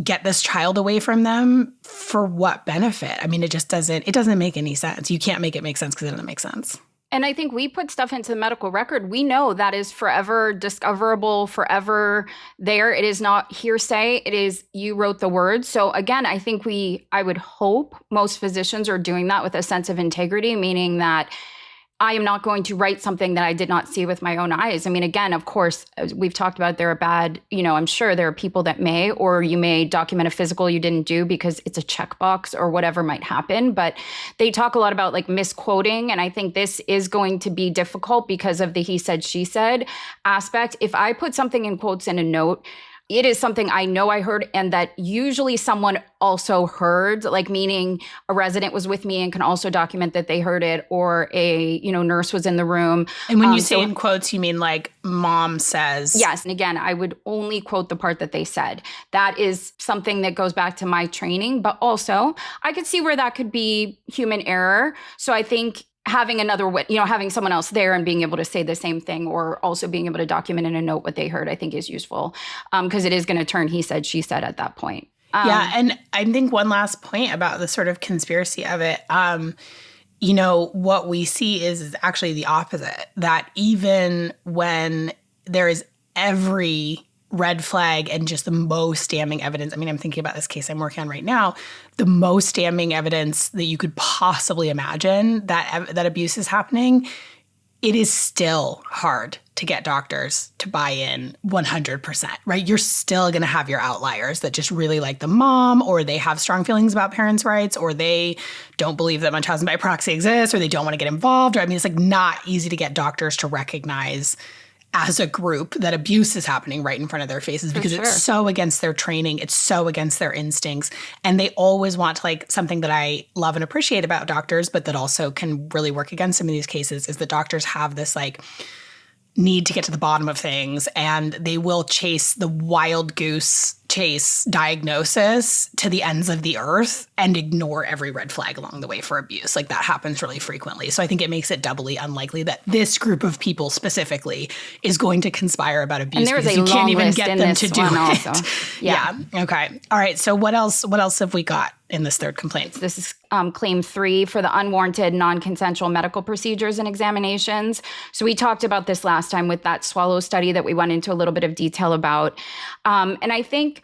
get this child away from them. For what benefit? It just doesn't make any sense. You can't make it make sense because it doesn't make sense. And I think we put stuff into the medical record. We know that is forever discoverable, forever there. It is not hearsay. It is you wrote the words. So again, I would hope most physicians are doing that with a sense of integrity, meaning that I am not going to write something that I did not see with my own eyes. I mean, again, of course, as we've talked about, there are bad, I'm sure there are people that may, or you may document a physical you didn't do because it's a checkbox or whatever might happen. But they talk a lot about like misquoting. And I think this is going to be difficult because of the he said, she said aspect. If I put something in quotes in a note, it is something I know I heard and that usually someone also heard, like meaning a resident was with me and can also document that they heard it, or a, nurse was in the room. And when you say in quotes, you mean like mom says? Yes. And again, I would only quote the part that they said. That is something that goes back to my training, but also I could see where that could be human error. So I think having having someone else there and being able to say the same thing, or also being able to document in a note what they heard, I think is useful, because it is going to turn he said, she said at that point. Yeah. And I think one last point about the sort of conspiracy of it, what we see is actually the opposite, that even when there is every red flag and just the most damning evidence. I mean, I'm thinking about this case I'm working on right now. The most damning evidence that you could possibly imagine that abuse is happening, it is still hard to get doctors to buy in 100%, right? You're still going to have your outliers that just really like the mom, or they have strong feelings about parents' rights, or they don't believe that Munchausen by proxy exists, or they don't want to get involved. Or, I mean, it's like not easy to get doctors to recognize as a group that abuse is happening right in front of their faces, because it's so against their training. It's so against their instincts. And they always want to, like, something that I love and appreciate about doctors, but that also can really work against some of these cases, is that doctors have this like need to get to the bottom of things, and they will chase the wild goose chase diagnosis to the ends of the earth and ignore every red flag along the way for abuse. Like, that happens really frequently. So I think it makes it doubly unlikely that this group of people specifically is going to conspire about abuse, and there is because a you can't long even list get in them this to do one it. also. Yeah. Okay. All right. So what else have we got in this third complaint? This is claim 3 for the unwarranted non-consensual medical procedures and examinations. So we talked about this last time with that swallow study that we went into a little bit of detail about. And I think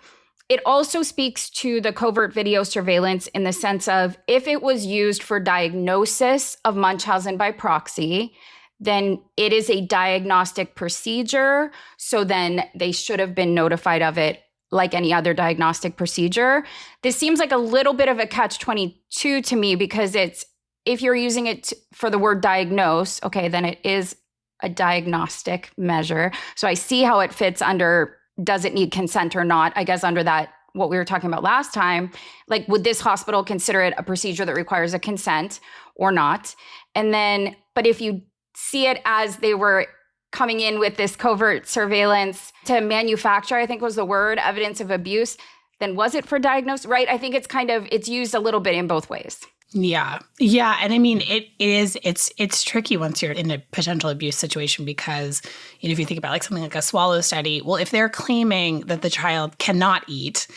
it also speaks to the covert video surveillance in the sense of, if it was used for diagnosis of Munchausen by proxy, then it is a diagnostic procedure. So then they should have been notified of it like any other diagnostic procedure. This seems like a little bit of a catch-22 to me, because if you're using it for the word diagnose, okay, then it is a diagnostic measure. So I see how it fits under, does it need consent or not? I guess under that, what we were talking about last time, like, would this hospital consider it a procedure that requires a consent or not? And then, but if you see it as they were coming in with this covert surveillance to manufacture, I think was the word, evidence of abuse, then was it for diagnosis, right? I think it's used a little bit in both ways. Yeah. Yeah. And I mean, it's tricky once you're in a potential abuse situation, because, if you think about like something like a swallow study, well, if they're claiming that the child cannot eat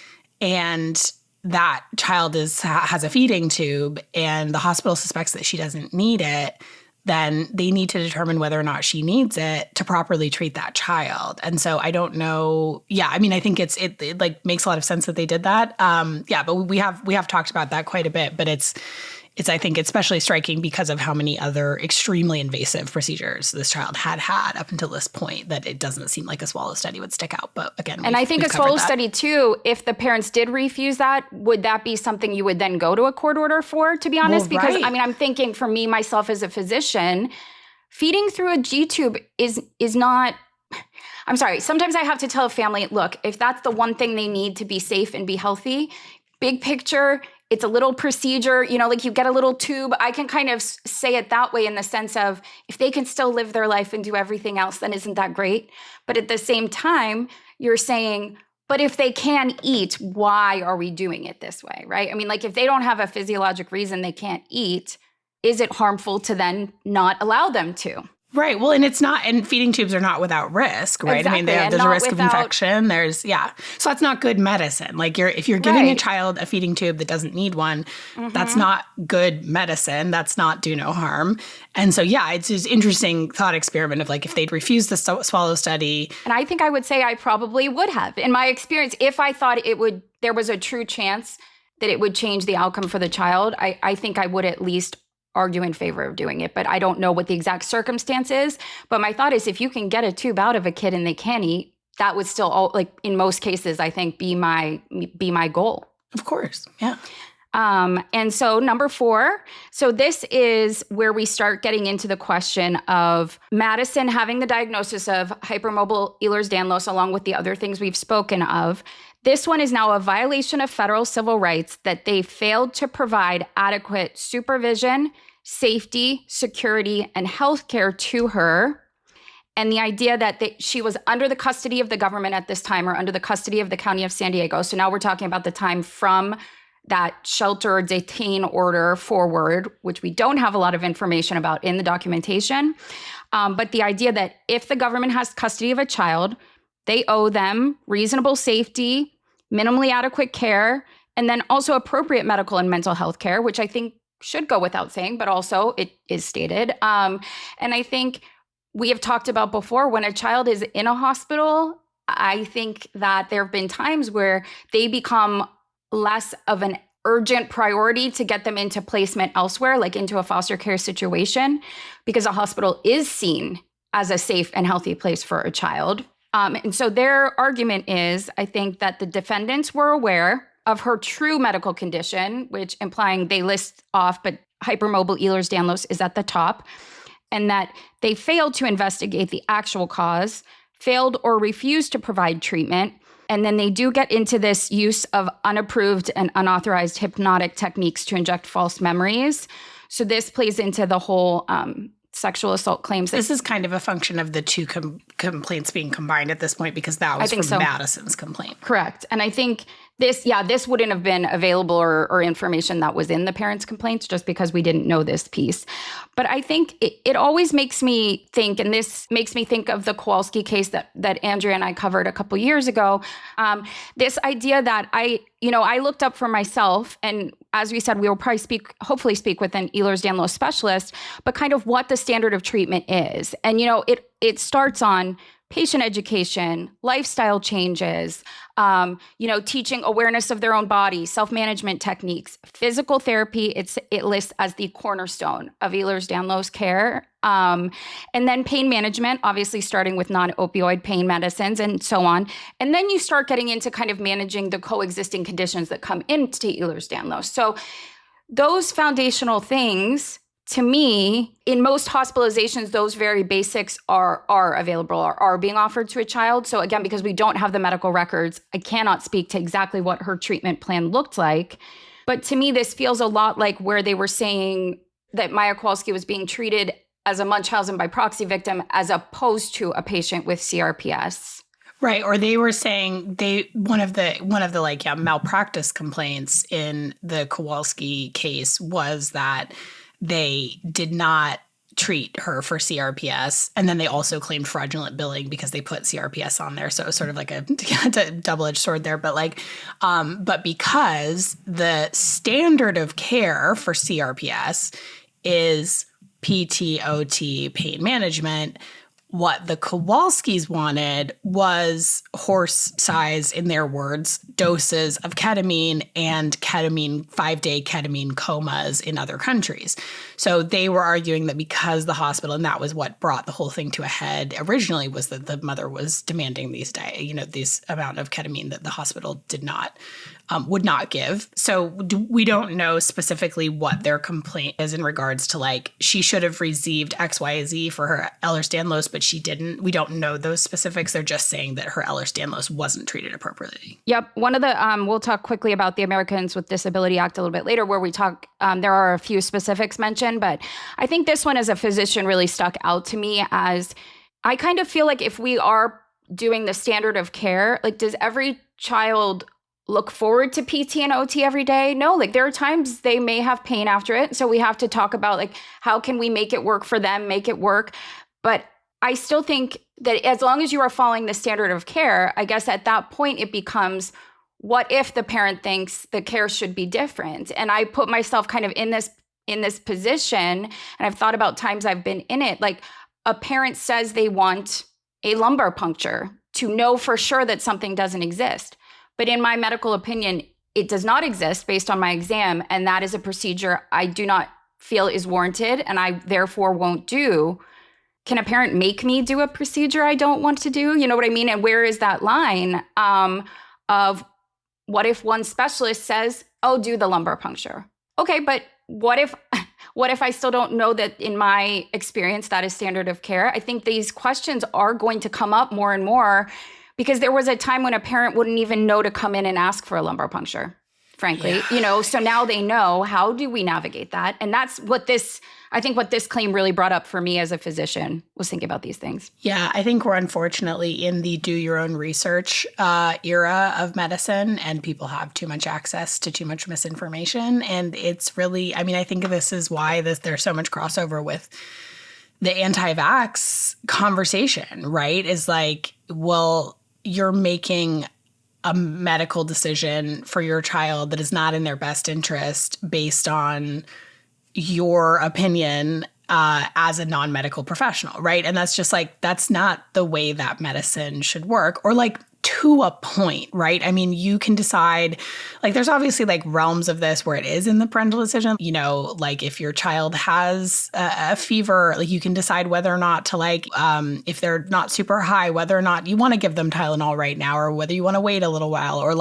and that child has a feeding tube and the hospital suspects that she doesn't need it, then they need to determine whether or not she needs it to properly treat that child. And so I don't know. Yeah, I mean, I think it like makes a lot of sense that they did that. Yeah, but we have talked about that quite a bit. But it's I think especially striking because of how many other extremely invasive procedures this child had up until this point, that it doesn't seem like a swallow study would stick out. But again, and I think a swallow study too, if the parents did refuse that, would that be something you would then go to a court order for, to be honest? Well, because right. I mean, I'm thinking for me, myself as a physician, feeding through a G-tube is not, I'm sorry, sometimes I have to tell a family, look, if that's the one thing they need to be safe and be healthy, big picture, it's a little procedure, like you get a little tube. I can kind of say it that way in the sense of, if they can still live their life and do everything else, then isn't that great? But at the same time, you're saying, but if they can eat, why are we doing it this way, right? I mean, like, if they don't have a physiologic reason they can't eat, is it harmful to then not allow them to? Right. Well, and it's not, and feeding tubes are not without risk, right? Exactly. I mean, there's a risk of infection. So that's not good medicine. Like if you're giving a child a feeding tube that doesn't need one, that's not good medicine. That's not do no harm. And so, it's just interesting thought experiment of like, if they'd refused the swallow study. And I think I would say I probably would have, in my experience, if I thought there was a true chance that it would change the outcome for the child, I think I would at least argue in favor of doing it. But I don't know what the exact circumstance is. But my thought is, if you can get a tube out of a kid and they can eat, that would still, like in most cases, I think be my goal. Of course. Yeah. And so number 4, so this is where we start getting into the question of Madison having the diagnosis of hypermobile Ehlers-Danlos, along with the other things we've spoken of. This one is now a violation of federal civil rights that they failed to provide adequate supervision, safety, security, and healthcare to her. And the idea that she was under the custody of the government at this time, or under the custody of the County of San Diego. So now we're talking about the time from that shelter or detain order forward, which we don't have a lot of information about in the documentation. But the idea that if the government has custody of a child, they owe them reasonable safety, minimally adequate care, and then also appropriate medical and mental health care, which I think should go without saying, but also it is stated. And I think we have talked about before, when a child is in a hospital, I think that there have been times where they become less of an urgent priority to get them into placement elsewhere, like into a foster care situation, because a hospital is seen as a safe and healthy place for a child. And so their argument is, I think, that the defendants were aware of her true medical condition, which implying they list off, but hypermobile Ehlers-Danlos is at the top, and that they failed to investigate the actual cause, failed or refused to provide treatment. And then they do get into this use of unapproved and unauthorized hypnotic techniques to inject false memories. So this plays into the whole sexual assault claims. This is kind of a function of the two complaints being combined at this point, because that was from Madison's complaint. Correct. And I think this wouldn't have been available or information that was in the parents' complaints, just because we didn't know this piece. But I think it always makes me think, and this makes me think of the Kowalski case that Andrea and I covered a couple years ago. This idea that I looked up for myself, and as we said, we will probably hopefully speak with an Ehlers-Danlos specialist, but kind of what the standard of treatment is. And, it starts on patient education, lifestyle changes, teaching awareness of their own body, self-management techniques, physical therapy. It lists as the cornerstone of Ehlers-Danlos care. And then pain management, obviously starting with non-opioid pain medicines and so on. And then you start getting into kind of managing the coexisting conditions that come into Ehlers-Danlos. So those foundational things, to me, in most hospitalizations, those very basics are available or are being offered to a child. So again, because we don't have the medical records, I cannot speak to exactly what her treatment plan looked like. But to me, this feels a lot like where they were saying that Maya Kowalski was being treated as a Munchausen by proxy victim as opposed to a patient with CRPS. Right. Or they were saying one of the malpractice complaints in the Kowalski case was that they did not treat her for CRPS. And then they also claimed fraudulent billing because they put CRPS on there. So it was sort of like a double-edged sword there. But but because the standard of care for CRPS is PTOT, pain management, what the Kowalskis wanted was horse-sized, in their words, doses of ketamine and ketamine, 5-day ketamine comas in other countries. So they were arguing that because the hospital, and that was what brought the whole thing to a head originally, was that the mother was demanding this amount of ketamine that the hospital would not give. So we don't know specifically what their complaint is in regards to she should have received X, Y, Z for her Ehlers-Danlos, but she didn't. We don't know those specifics. They're just saying that her Ehlers-Danlos wasn't treated appropriately. Yep. One of the, we'll talk quickly about the Americans with Disability Act a little bit later, where we talk, there are a few specifics mentioned, but I think this one as a physician really stuck out to me, as I kind of feel like if we are doing the standard of care, does every child look forward to PT and OT every day? No, there are times they may have pain after it. So we have to talk about how can we make it work for them, make it work. But I still think that as long as you are following the standard of care, I guess at that point it becomes, what if the parent thinks the care should be different? And I put myself kind of in this position, and I've thought about times I've been in it. Like, a parent says they want a lumbar puncture to know for sure that something doesn't exist. But in my medical opinion, it does not exist based on my exam. And that is a procedure I do not feel is warranted, and I therefore won't do. Can a parent make me do a procedure I don't want to do? You know what I mean? And where is that line of what if one specialist says, oh, do the lumbar puncture? Okay, but what if I still don't know that in my experience that is standard of care? I think these questions are going to come up more and more, because there was a time when a parent wouldn't even know to come in and ask for a lumbar puncture, frankly. Yeah. So now they know. How do we navigate that? And that's what this claim really brought up for me as a physician, was thinking about these things. Yeah, I think we're unfortunately in the do your own research era of medicine, and people have too much access to too much misinformation. And it's really, I mean, I think this is why there's so much crossover with the anti-vax conversation, right? Is like, well, you're making a medical decision for your child that is not in their best interest based on your opinion as a non-medical professional, right? And that's just like, that's not the way that medicine should work, or like to a point, right? I mean, you can decide, like, there's obviously like realms of this where it is in the parental decision, like if your child has a fever, like you can decide whether or not to if they're not super high, whether or not you want to give them Tylenol right now, or whether you want to wait a little while, or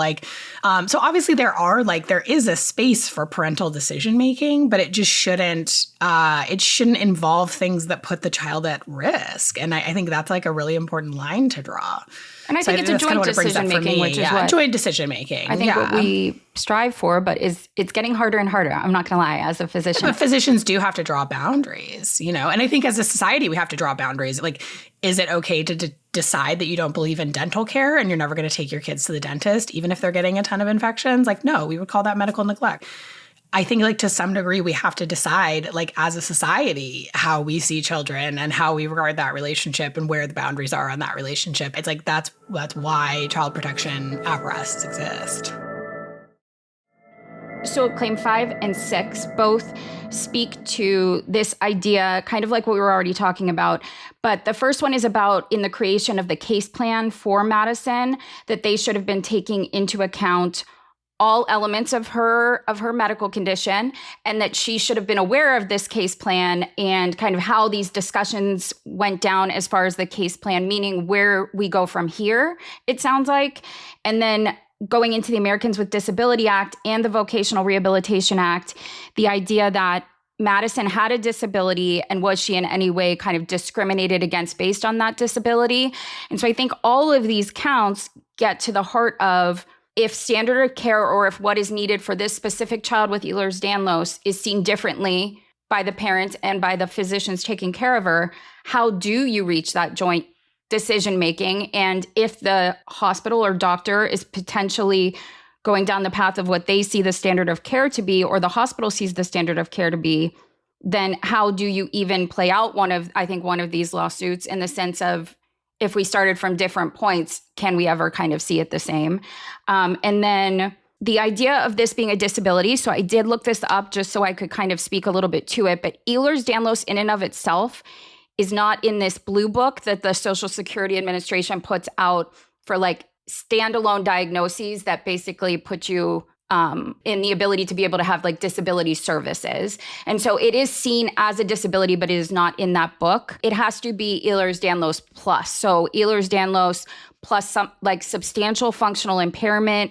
so obviously there is a space for parental decision-making, but it just shouldn't involve things that put the child at risk. And I think that's like a really important line to draw. And I think it's a joint decision-making, which is what joint decision-making. I think what we strive for, but it's getting harder and harder. I'm not going to lie, as a physician. But physicians do have to draw boundaries, and I think as a society, we have to draw boundaries. Like, is it okay to decide that you don't believe in dental care and you're never going to take your kids to the dentist, even if they're getting a ton of infections? Like, no, we would call that medical neglect. I think to some degree we have to decide as a society how we see children and how we regard that relationship and where the boundaries are on that relationship. It's like that's why child protection apparatus exist. So claim 5 and 6 both speak to this idea, kind of like what we were already talking about. But the first one is about, in the creation of the case plan for Madison, that they should have been taking into account all elements of her medical condition, and that she should have been aware of this case plan and kind of how these discussions went down as far as the case plan, meaning where we go from here, it sounds like. And then going into the Americans with Disability Act and the Vocational Rehabilitation Act, the idea that Madison had a disability, and was she in any way kind of discriminated against based on that disability? And so I think all of these counts get to the heart of, if standard of care, or if what is needed for this specific child with Ehlers-Danlos is seen differently by the parents and by the physicians taking care of her, how do you reach that joint decision-making? And if the hospital or doctor is potentially going down the path of what they see the standard of care to be, or the hospital sees the standard of care to be, then how do you even play out one of these lawsuits, in the sense of, if we started from different points, can we ever kind of see it the same? And then the idea of this being a disability, so I did look this up just so I could kind of speak a little bit to it, but Ehlers-Danlos in and of itself is not in this blue book that the Social Security Administration puts out for standalone diagnoses that basically put you in the ability to be able to have disability services. And so it is seen as a disability, but it is not in that book. It has to be Ehlers-Danlos plus. So Ehlers-Danlos plus some substantial functional impairment,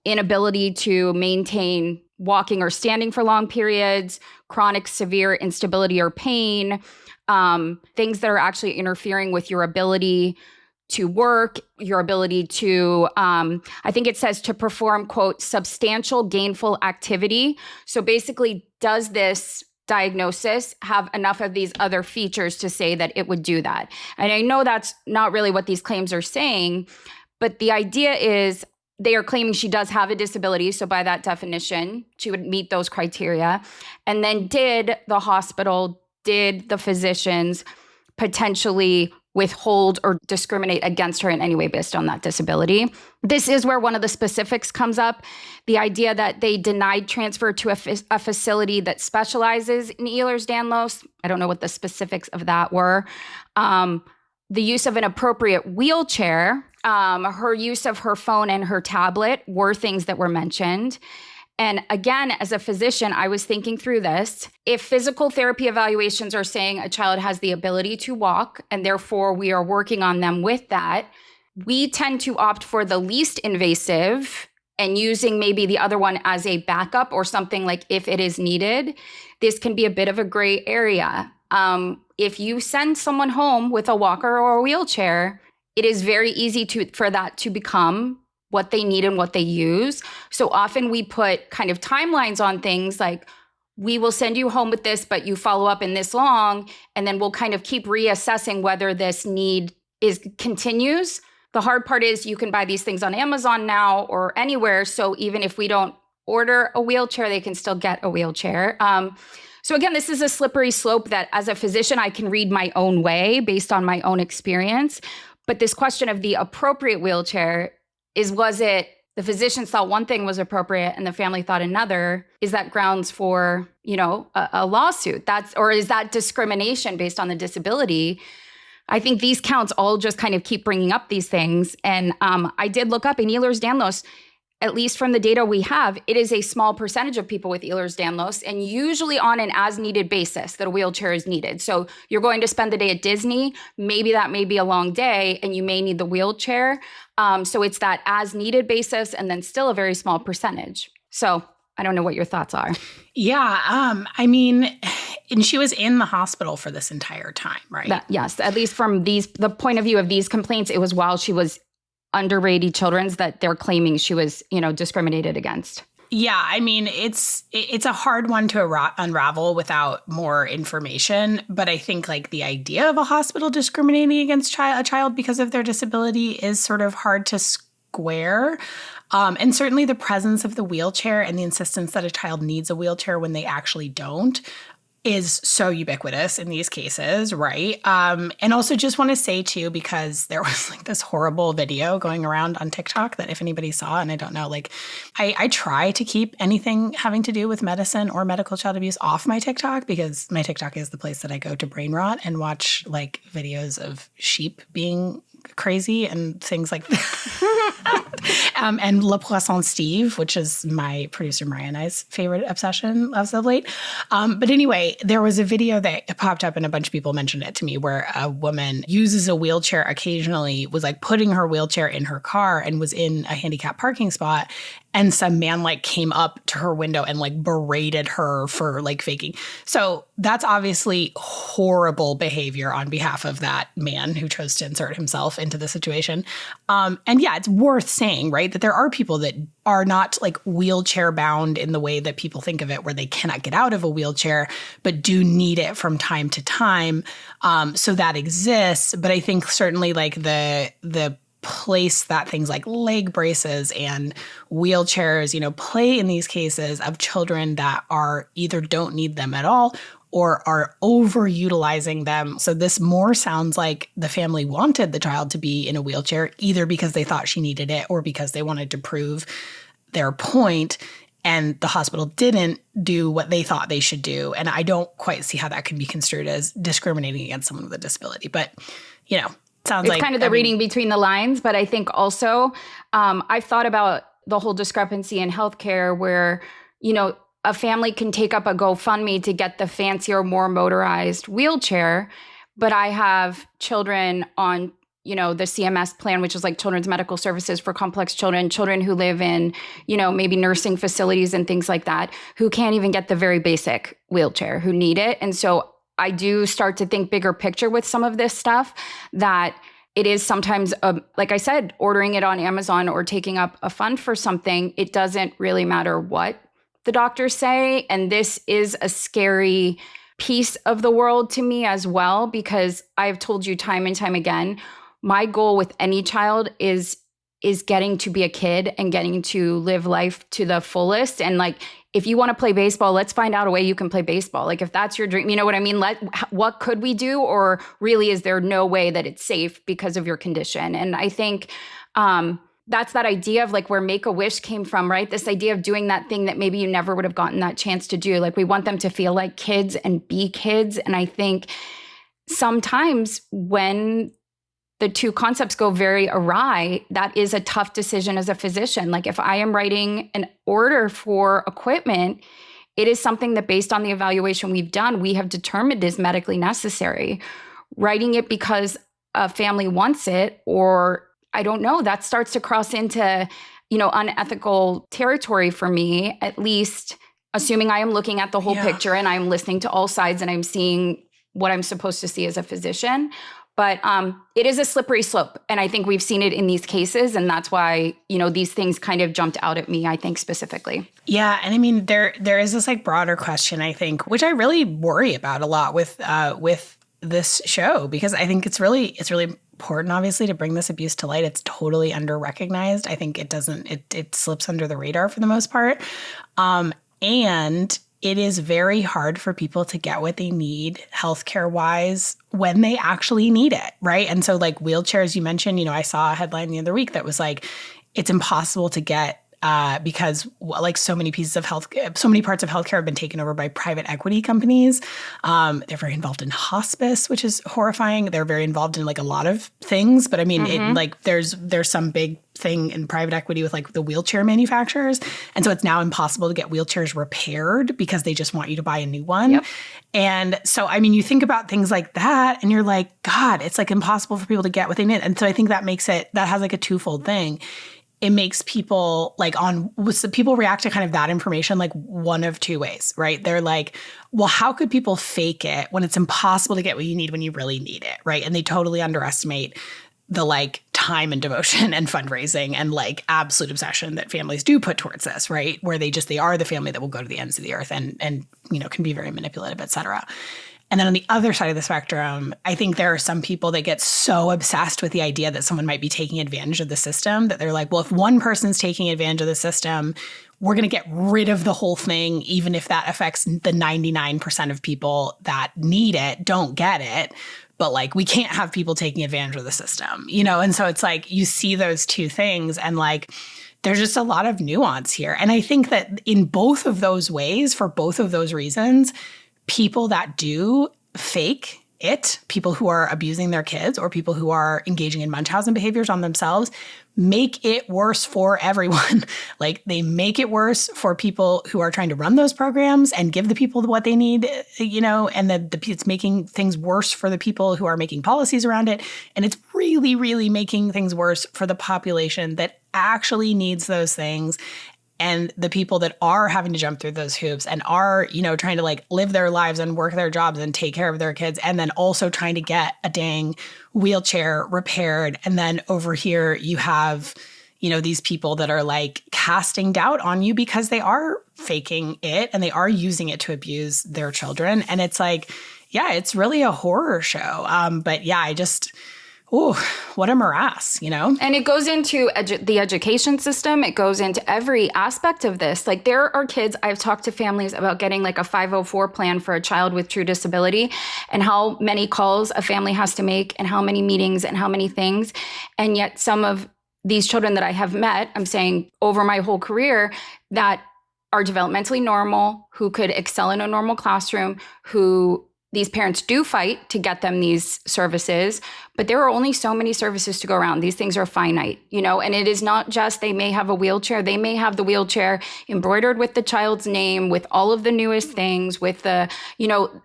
inability to maintain walking or standing for long periods, chronic severe instability or pain, things that are actually interfering with your ability to work, your ability to, I think it says to perform, quote, substantial gainful activity. So basically, does this diagnosis have enough of these other features to say that it would do that? And I know that's not really what these claims are saying, but the idea is they are claiming she does have a disability. So by that definition, she would meet those criteria. And then did the hospital, did the physicians potentially withhold or discriminate against her in any way based on that disability. This is where one of the specifics comes up. The idea that they denied transfer to a facility that specializes in Ehlers-Danlos. I don't know what the specifics of that were. The use of an appropriate wheelchair, her use of her phone and her tablet were things that were mentioned. And again, as a physician, I was thinking through this. If physical therapy evaluations are saying a child has the ability to walk, and therefore we are working on them with that, we tend to opt for the least invasive and using maybe the other one as a backup or something like if it is needed. This can be a bit of a gray area. If you send someone home with a walker or a wheelchair, it is very easy for that to become what they need and what they use. So often we put kind of timelines on things like, we will send you home with this, but you follow up in this long, and then we'll kind of keep reassessing whether this need continues. The hard part is you can buy these things on Amazon now or anywhere. So even if we don't order a wheelchair, they can still get a wheelchair. So again, this is a slippery slope that as a physician, I can read my own way based on my own experience. But this question of the appropriate wheelchair was it the physicians thought one thing was appropriate and the family thought another? Is that grounds for, a lawsuit? Or is that discrimination based on the disability? I think these counts all just kind of keep bringing up these things. And I did look up in Ehlers-Danlos, at least from the data we have, it is a small percentage of people with Ehlers-Danlos and usually on an as-needed basis that a wheelchair is needed. So you're going to spend the day at Disney, maybe that may be a long day and you may need the wheelchair. So it's that as-needed basis and then still a very small percentage. So I don't know what your thoughts are. Yeah, and she was in the hospital for this entire time, right? Yes, at least from the point of view of these complaints, it was while she was under Rady Children's that they're claiming she was, discriminated against. Yeah, it's a hard one to unravel without more information. But I think the idea of a hospital discriminating against a child because of their disability is sort of hard to square. And certainly the presence of the wheelchair and the insistence that a child needs a wheelchair when they actually don't is so ubiquitous in these cases, right? And also just want to say too, because there was this horrible video going around on TikTok that if anybody saw, and I don't know, I try to keep anything having to do with medicine or medical child abuse off my TikTok because my TikTok is the place that I go to brain rot and watch videos of sheep being crazy and things like that. And Le Poisson Steve, which is my producer Mariah and I's favorite obsession as of late. But anyway, there was a video that popped up and a bunch of people mentioned it to me where a woman uses a wheelchair occasionally, was putting her wheelchair in her car and was in a handicapped parking spot. And some man came up to her window and berated her for faking. So that's obviously horrible behavior on behalf of that man who chose to insert himself into the situation. And yeah, it's worth saying, right, that there are people that are not wheelchair bound in the way that people think of it, where they cannot get out of a wheelchair, but do need it from time to time. So that exists. But I think certainly the place that things like leg braces and wheelchairs, play in these cases of children that are either don't need them at all or are overutilizing them. So this more sounds like the family wanted the child to be in a wheelchair, either because they thought she needed it or because they wanted to prove their point, and the hospital didn't do what they thought they should do. And I don't quite see how that can be construed as discriminating against someone with a disability. But, sounds it's kind of the reading between the lines, but I think also I've thought about the whole discrepancy in healthcare where, a family can take up a GoFundMe to get the fancier, more motorized wheelchair, but I have children on, the CMS plan, which is Children's Medical Services for Complex Children who live in, maybe nursing facilities and things like that, who can't even get the very basic wheelchair, who need it. And so I do start to think bigger picture with some of this stuff, that it is sometimes, like I said, ordering it on Amazon or taking up a fund for something. It doesn't really matter what the doctors say. And this is a scary piece of the world to me as well, because I've told you time and time again, my goal with any child is is getting to be a kid and getting to live life to the fullest. And like, if you want to play baseball, let's find out a way you can play baseball. Like if that's your dream, you know what I mean? What could we do? Or really, is there no way that it's safe because of your condition? And I think that's that idea of like where Make-A-Wish came from, right? This idea of doing that thing that maybe you never would have gotten that chance to do. Like we want them to feel like kids and be kids. And I think sometimes when the two concepts go very awry, that is a tough decision as a physician. Like if I am writing an order for equipment, it is something that based on the evaluation we've done, we have determined is medically necessary. Writing it because a family wants it, or I don't know, that starts to cross into, unethical territory for me, at least assuming I am looking at the whole picture and I'm listening to all sides and I'm seeing what I'm supposed to see as a physician. But it is a slippery slope. And I think we've seen it in these cases. And that's why, these things kind of jumped out at me, I think, specifically. Yeah. And I mean, there is this like broader question, I think, which I really worry about a lot with this show, because I think it's really important, obviously, to bring this abuse to light. It's totally under-recognized. I think it slips under the radar for the most part. And it is very hard for people to get what they need healthcare-wise when they actually need it, right? And so like wheelchairs, you mentioned, I saw a headline the other week that was like, it's impossible to get because like so many parts of healthcare have been taken over by private equity companies. They're very involved in hospice, which is horrifying. They're very involved in like a lot of things, but I mean, there's some big thing in private equity with like the wheelchair manufacturers. And so it's now impossible to get wheelchairs repaired because they just want you to buy a new one. Yep. And so, I mean, you think about things like that and you're like, God, it's like impossible for people to get what they need. And so I think that has like a twofold thing. It makes people people react to kind of that information like one of two ways, right? They're like, well, how could people fake it when it's impossible to get what you need when you really need it, right? And they totally underestimate the like time and devotion and fundraising and like absolute obsession that families do put towards this, right? Where they are the family that will go to the ends of the earth and can be very manipulative, et cetera. And then on the other side of the spectrum, I think there are some people that get so obsessed with the idea that someone might be taking advantage of the system that they're like, well, if one person's taking advantage of the system, we're going to get rid of the whole thing, even if that affects the 99% of people that need it, don't get it. But like, we can't have people taking advantage of the system, And so it's like, you see those two things and like, there's just a lot of nuance here. And I think that in both of those ways, for both of those reasons, people that do fake it, people who are abusing their kids or people who are engaging in Munchausen behaviors on themselves, make it worse for everyone. Like they make it worse for people who are trying to run those programs and give the people what they need, and it's making things worse for the people who are making policies around it. And it's really, really making things worse for the population that actually needs those things. And the people that are having to jump through those hoops and are, trying to like live their lives and work their jobs and take care of their kids, and then also trying to get a dang wheelchair repaired. And then over here you have, these people that are like casting doubt on you because they are faking it and they are using it to abuse their children. And it's like, yeah, it's really a horror show. But yeah, oh, what a morass, And it goes into the education system. It goes into every aspect of this. Like there are kids, I've talked to families about getting like a 504 plan for a child with true disability and how many calls a family has to make and how many meetings and how many things. And yet some of these children that I have met, I'm saying over my whole career, that are developmentally normal, who could excel in a normal classroom, who these parents do fight to get them these services, but there are only so many services to go around. These things are finite, and it is not just they may have a wheelchair. They may have the wheelchair embroidered with the child's name, with all of the newest things, with the,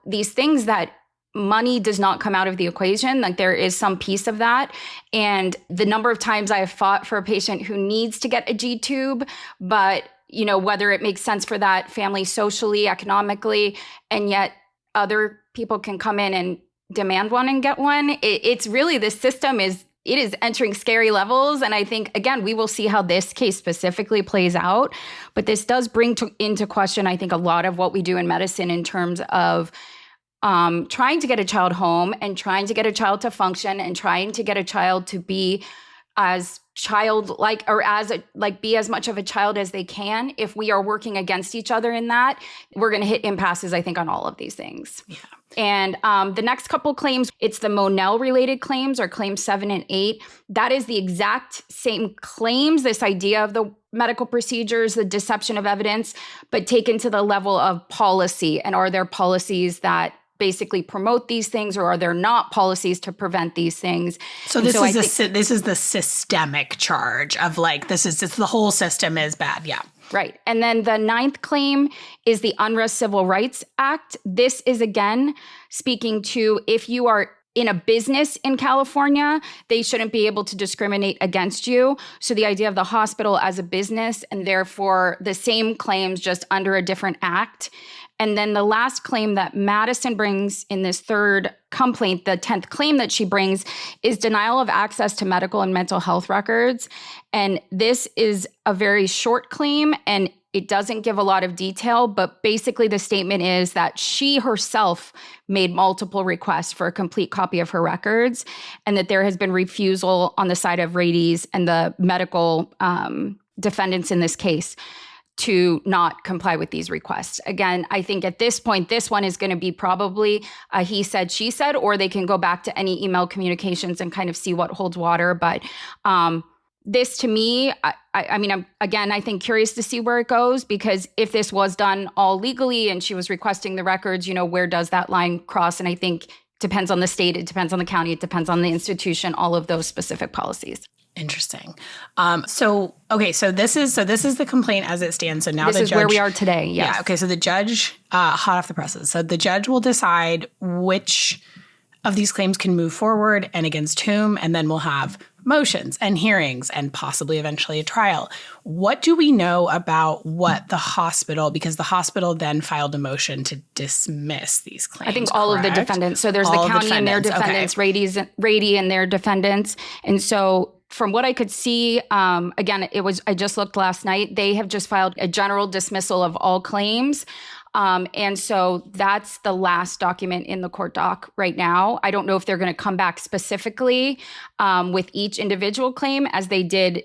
these things that money does not come out of the equation. Like there is some piece of that. And the number of times I have fought for a patient who needs to get a G tube, but, whether it makes sense for that family socially, economically, and yet other people can come in and demand one and get one. It's really, this system is entering scary levels. And I think, again, we will see how this case specifically plays out. But this does bring into question, I think, a lot of what we do in medicine in terms of trying to get a child home and trying to get a child to function and trying to get a child to be as childlike or be as much of a child as they can. If we are working against each other in that, we're going to hit impasses, I think, on all of these things. Yeah. And the next couple claims, it's the Monell related claims, or claims 7 and 8. That is the exact same claims, this idea of the medical procedures, the deception of evidence, but taken to the level of policy. And are there policies that basically promote these things, or are there not policies to prevent these things? So this is the systemic charge of like, it's the whole system is bad. Yeah. Right. And then the 9th claim is the Unrest Civil Rights Act. This is, again, speaking to if you are in a business in California, they shouldn't be able to discriminate against you. So the idea of the hospital as a business, and therefore the same claims just under a different act. And then the last claim that Madison brings in this 3rd complaint, the 10th claim that she brings, is denial of access to medical and mental health records. And this is a very short claim, and it doesn't give a lot of detail, but basically the statement is that she herself made multiple requests for a complete copy of her records, and that there has been refusal on the side of Rady's and the medical defendants in this case to not comply with these requests. Again, I think at this point, this one is going to be probably a he said, she said, or they can go back to any email communications and kind of see what holds water. But this to me, I think curious to see where it goes, because if this was done all legally and she was requesting the records, where does that line cross? And I think depends on the state, it depends on the county, it depends on the institution, all of those specific policies. Interesting. So this is the complaint as it stands. So now this is where we are today. Yes. Yeah. Okay. So the judge, hot off the presses. So the judge will decide which of these claims can move forward and against whom, and then we'll have motions and hearings and possibly eventually a trial. What do we know about what the hospital, because the hospital then filed a motion to dismiss these claims? I think all of the defendants. So there's the county and their defendants, okay. Rady and their defendants. And so from what I could see, again, I just looked last night, they have just filed a general dismissal of all claims. And so that's the last document in the court doc right now. I don't know if they're going to come back specifically with each individual claim as they did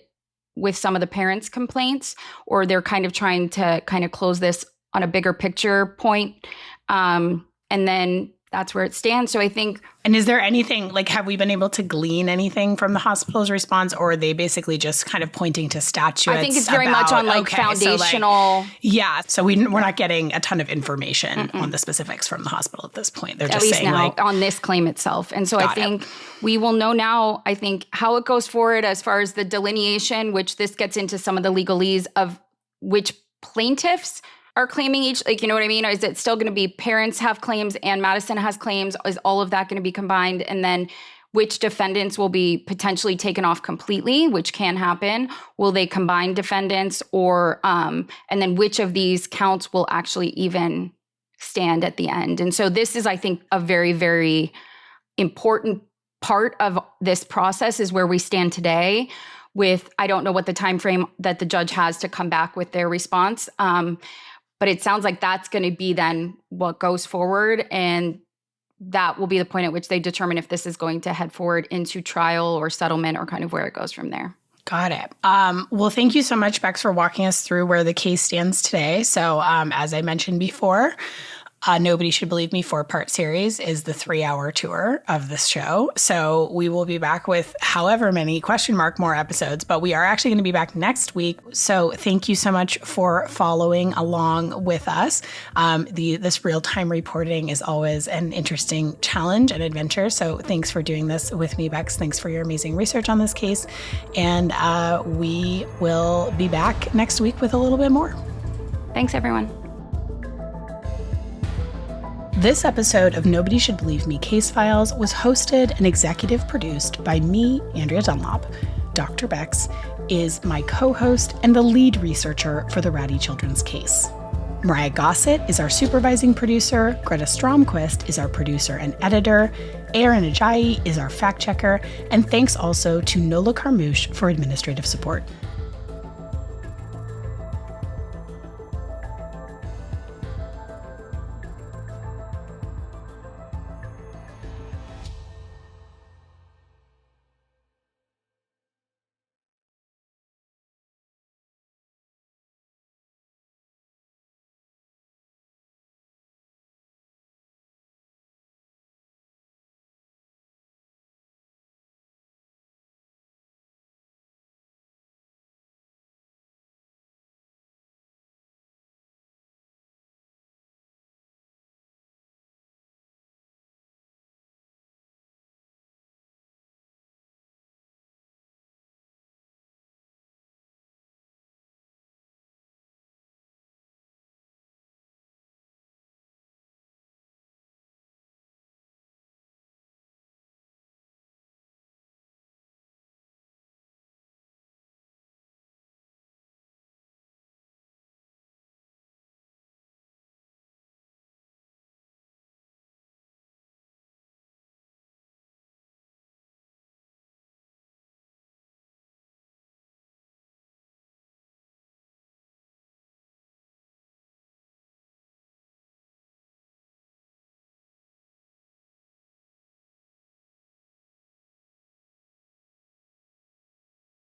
with some of the parents' complaints, or they're kind of trying to kind of close this on a bigger picture point. And then that's where it stands. So I think. And is there anything, have we been able to glean anything from the hospital's response, or are they basically just kind of pointing to statutes? I think it's very much on foundational. So we're not getting a ton of information on the specifics from the hospital at this point. They're just saying now, on this claim itself. And so I think we will know now, I think, how it goes forward as far as the delineation, which this gets into some of the legalese of which plaintiffs are claiming each, you know what I mean? Or is it still going to be parents have claims and Madison has claims? Is all of that going to be combined? And then which defendants will be potentially taken off completely, which can happen? Will they combine defendants, or, and then which of these counts will actually even stand at the end? And so this is, I think, a very, very important part of this process, is where we stand today with, I don't know what the time frame that the judge has to come back with their response. But it sounds like that's going to be then what goes forward. And that will be the point at which they determine if this is going to head forward into trial or settlement, or kind of where it goes from there. Got it. Well, thank you so much, Bex, for walking us through where the case stands today. So as I mentioned before, Nobody Should Believe Me 4-part series is the 3-hour tour of this show. So we will be back with however many more episodes, but we are actually going to be back next week. So thank you so much for following along with us. This real-time reporting is always an interesting challenge and adventure. So thanks for doing this with me, Bex. Thanks for your amazing research on this case. And we will be back next week with a little bit more. Thanks, everyone. This episode of Nobody Should Believe Me Case Files was hosted and executive produced by me, Andrea Dunlop. Dr. Bex is my co-host and the lead researcher for the Rady children's case. Mariah Gossett is our supervising producer. Greta Stromquist is our producer and editor. Aaron Ajayi is our fact checker. And thanks also to Nola Carmouche for administrative support.